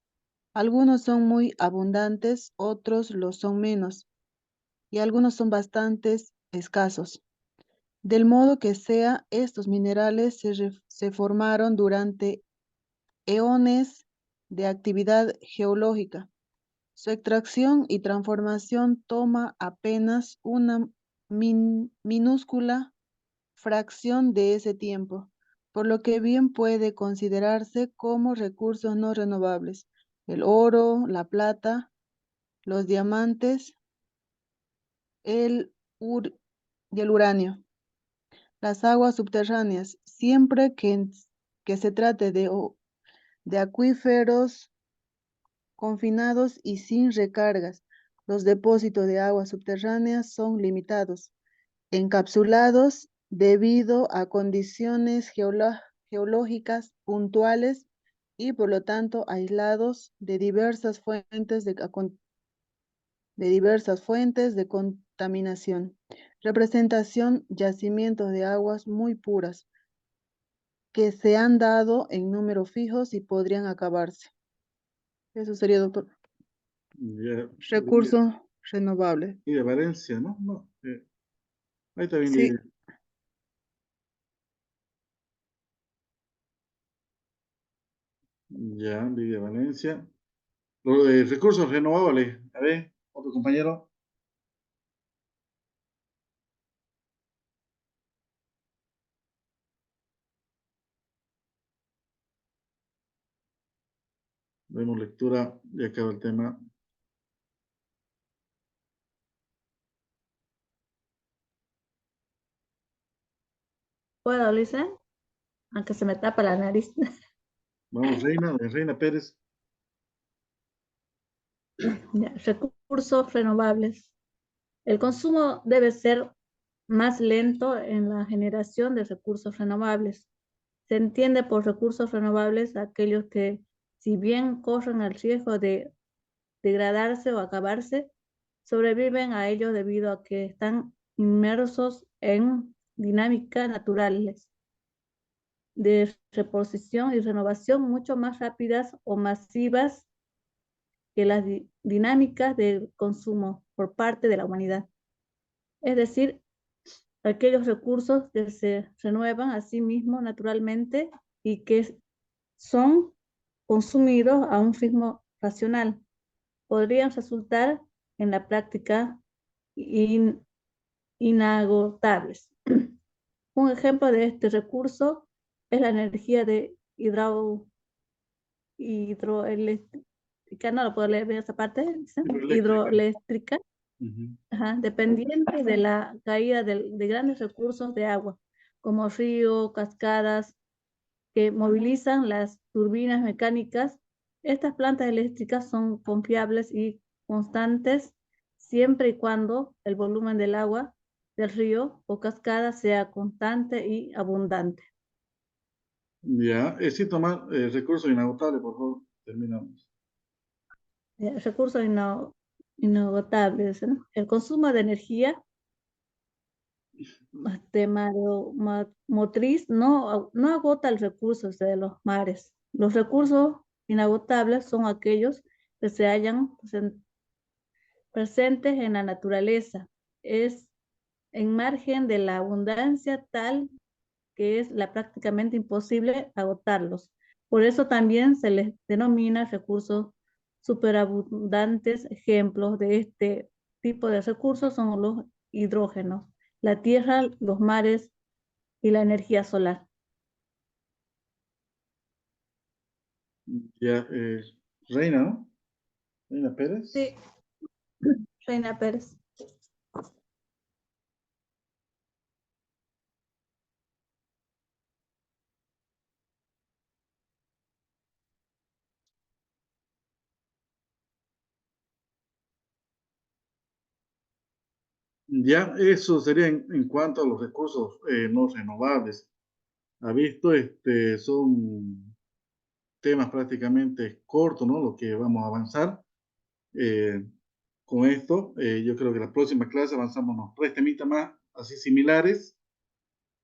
Algunos son muy abundantes, otros lo son menos, y algunos son bastante escasos. Del modo que sea, estos minerales se formaron durante eones de actividad geológica. Su extracción y transformación toma apenas una minúscula fracción de ese tiempo, por lo que bien puede considerarse como recursos no renovables. El oro, la plata, los diamantes, el y el uranio. Las aguas subterráneas, siempre que se trate de acuíferos confinados y sin recargas. Los depósitos de aguas subterráneas son limitados, encapsulados debido a condiciones geológicas puntuales y por lo tanto aislados de diversas fuentes de contaminación. Representación: yacimientos de aguas muy puras que se han dado en números fijos y podrían acabarse. Eso sería, doctor.
Ya,
Recursos renovables.
Lidia Valencia, ¿no? No, ahí está bien,
Sí.
Lidia. Ya, Lidia Valencia. Los recursos renovables. A ver, otro compañero. Demos lectura y acaba el tema.
¿Puedo, Luisa? Aunque se me tapa la nariz.
Vamos, Reina Pérez.
Ya, recursos renovables. El consumo debe ser más lento en la generación de recursos renovables. Se entiende por recursos renovables aquellos que, si bien corren el riesgo de degradarse o acabarse, sobreviven a ellos debido a que están inmersos en dinámicas naturales de reposición y renovación mucho más rápidas o masivas que las dinámicas de consumo por parte de la humanidad. Es decir, aquellos recursos que se renuevan a sí mismos naturalmente y que son consumidos a un ritmo racional, podrían resultar en la práctica inagotables. Un ejemplo de este recurso es la energía de hidroeléctrica, no lo puedo leer bien esa parte, hidroeléctrica, dependiente de la caída de grandes recursos de agua, como ríos, cascadas, que movilizan las turbinas mecánicas. Estas plantas eléctricas son confiables y constantes siempre y cuando el volumen del agua del río o cascada sea constante y abundante.
Ya, sí, tomar recursos inagotables, por favor. Terminamos.
Recursos inagotables, ¿no? El consumo de energía motriz no agota el recurso de los mares. Los recursos inagotables son aquellos que se hallan presentes en la naturaleza. Es en margen de la abundancia tal que es prácticamente imposible agotarlos. Por eso también se les denomina recursos superabundantes. Ejemplos de este tipo de recursos son los hidrógenos, la tierra, los mares y la energía solar.
Ya, Reina, ¿no? Reina Pérez.
Sí, Reina Pérez.
Ya, eso sería en cuanto a los recursos no renovables. Ha visto, son temas prácticamente cortos, ¿no? Lo que vamos a avanzar. Con esto, yo creo que la próxima clase avanzamos unos 3 temitas más, así similares.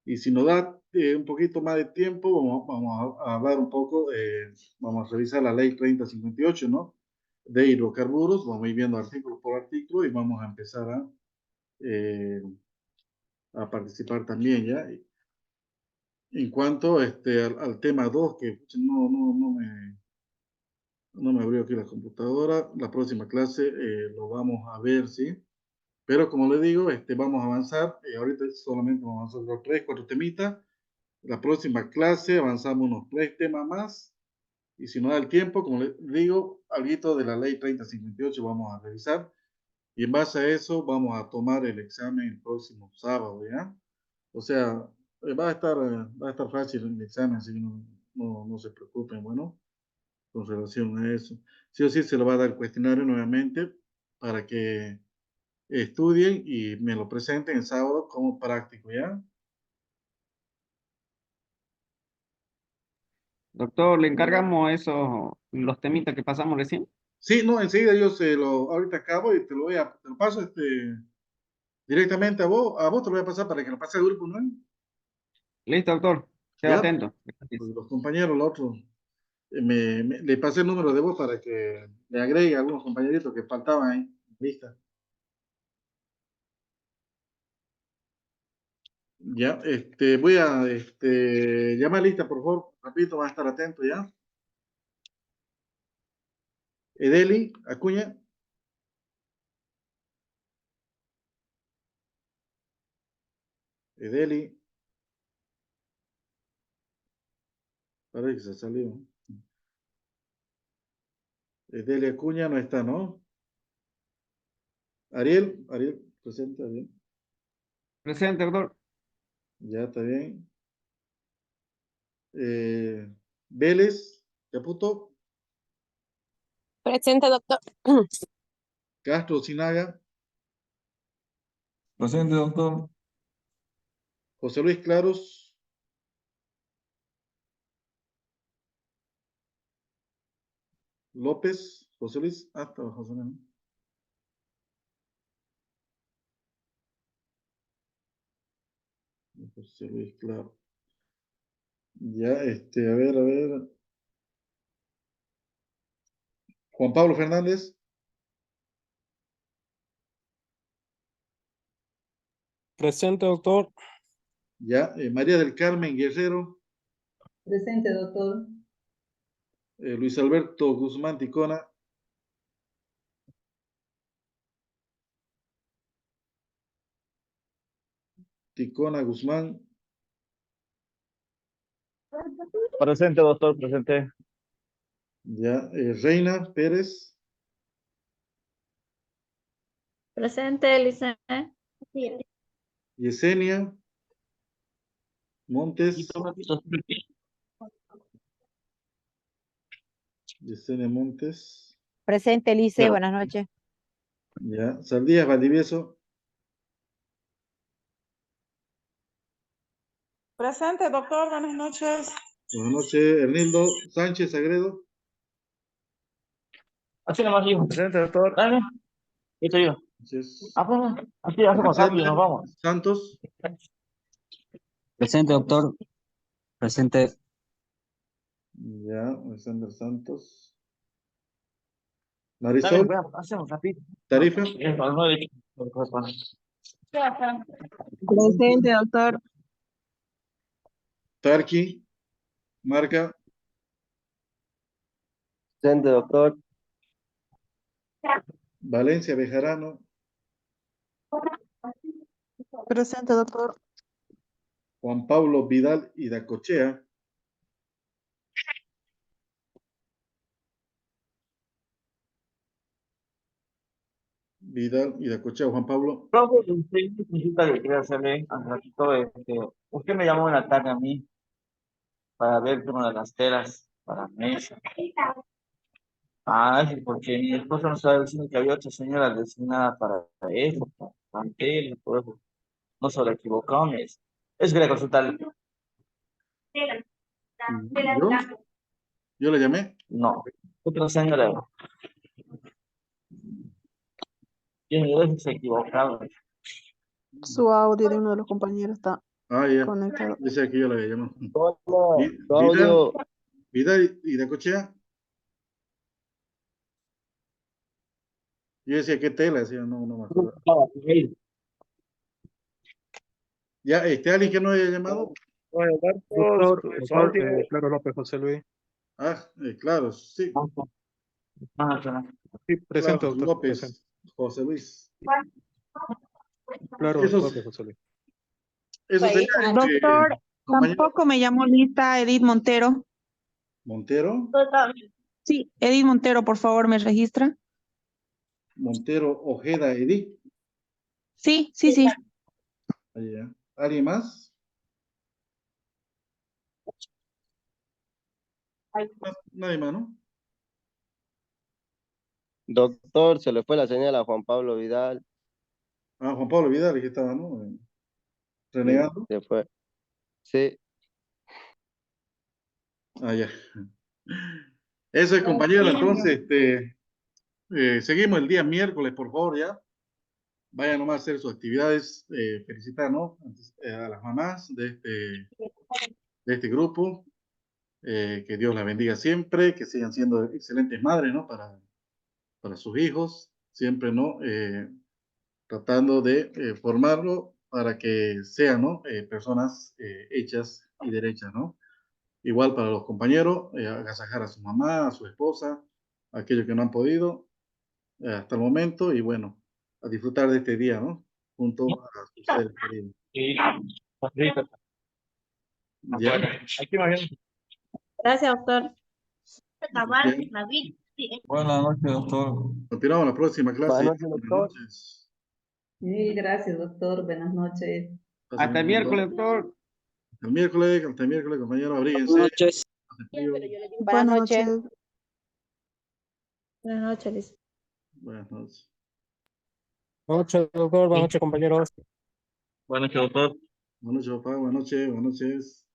Y si nos da un poquito más de tiempo, vamos a hablar un poco, vamos a revisar la ley 3058, ¿no? De hidrocarburos, vamos a ir viendo artículo por artículo y vamos a empezar a participar también, ¿ya? En cuanto al tema 2, que no me abrió aquí la computadora, la próxima clase lo vamos a ver, ¿sí? Pero como le digo, vamos a avanzar, ahorita solamente vamos a avanzar los 3, 4 temitas. La próxima clase avanzamos unos 3 temas más, y si no da el tiempo, como le digo, algo de la ley 3058 vamos a revisar, y en base a eso vamos a tomar el examen el próximo sábado, ¿ya? O sea, va a estar fácil el examen, así que no se preocupen, bueno, con relación a eso. Sí o sí se lo va a dar el cuestionario nuevamente para que estudien y me lo presenten el sábado como práctico, ¿ya?
Doctor, le encargamos los temitas que pasamos recién.
Sí, no, enseguida ahorita acabo y te lo paso directamente a vos te lo voy a pasar para que lo pase al grupo, ¿no?
Listo, doctor. Quedo
Ya,
atento.
pues los compañeros, los otros, le pasé el número de voz para que le agregue a algunos compañeritos que faltaban ahí. Lista. Ya, voy a llamar lista, por favor. Rapidito, van a estar atentos ya. Edeli, Acuña. Edeli. Parece que se salió. Edeli Acuña no está, ¿no? Ariel, presente, bien.
Presente, doctor.
Ya está bien. Vélez, Caputo,
Presente, doctor.
Castro, Sinaga,
Presente, doctor.
José Luis Claros, López, José Luis, estaba José Luis, ¿no? José Luis, claro. Ya, a ver. Juan Pablo Fernández,
Presente, doctor.
ya, María del Carmen Guerrero,
Presente, doctor.
Luis Alberto Guzmán Ticona, Guzmán,
Presente, doctor, presente.
ya, Reina Pérez,
Presente, Elisa.
Yesenia Montes, Yesenia Montes,
Presente, Elise, buenas noches.
ya, Saldías Valdivieso,
Presente, doctor, buenas noches.
buenas noches, Hernildo Sánchez Agredo,
Así nomás, hijo. Presente, doctor. Dale. Listo, yo.
Sánchez,
Así hacemos rápido, nos vamos.
Santos,
Presente, doctor. Presente.
ya, Alexander Santos,
Dale,
Marisol,
hacemos rápido.
Tarifa,
Presente, doctor.
Tarqui, Marca,
Presente, doctor.
Valencia Bejarano,
Presente, doctor.
Juan Pablo Vidal y Dacochea, Vidal y Dacochea, Juan Pablo,
Profe, usted necesita que quiera hacerle al ratito, usted me llamó en la tarde a mí para ver una de las telas para mesa. Ah, sí, porque mi esposo nos estaba diciendo que había otra señora designada para eso, para tela, por eso. No se lo equivocó, me dice. Es que le consultarle.
¿Yo le llamé?
No, otra señora. Tiene se equivocado.
Su audio de uno de los compañeros está
Ya,
conectado.
dice que yo le había llamado.
Hola, tu audio.
Vidal y Dacochea. Yo decía, ¿qué tela? Decía, no me acuerdo. Ya, alguien que no haya llamado.
Doctor, Claro López, José Luis.
Claro, sí.
Sí, presente,
Claro,
doctor.
López,
Presente.
José Luis.
Claro,
Esos-
López, José Luis.
Eso sería,
Doctor,
compañero
tampoco me llamó lista Edith Montero.
Montero,
Sí, Edith Montero, por favor, ¿me registra?
Montero Ojeda Edith.
Sí, sí, sí.
Ya. ¿Alguien más? Nadie más, ¿no?
Doctor, se le fue la señal a Juan Pablo Vidal.
Juan Pablo Vidal, que estaba, ¿no? Renegando.
Se fue. Sí.
Ya. Eso es, compañero. Entonces, seguimos el día miércoles, por favor, ya. Vayan nomás a hacer sus actividades, felicitar, ¿no? A las mamás de este grupo. Que Dios las bendiga siempre, que sigan siendo excelentes madres, ¿no? Para sus hijos, siempre, ¿no? Tratando de formarlo para que sean, ¿no? Personas hechas y derechas, ¿no? Igual para los compañeros, agasajar a su mamá, a su esposa, a aquellos que no han podido hasta el momento, y bueno, a disfrutar de este día, ¿no? Junto a sus seres queridos. ¿Ya?
Gracias, doctor.
Buenas noches, doctor.
Continuamos la próxima clase.
Buenas noches, doctor.
Buenas noches.
Sí, gracias, doctor. Buenas noches.
Hasta el miércoles, doctor.
hasta el miércoles, compañeros, abríguense.
Buenas noches.
Hace frío.
Buenas noches.
Buenas noches, Liz.
Buenas noches.
Buenas noches, doctor. Buenas noches, compañeros.
Buenas noches, doctor.
Buenas noches, papá. Buenas noches. Buenas noches.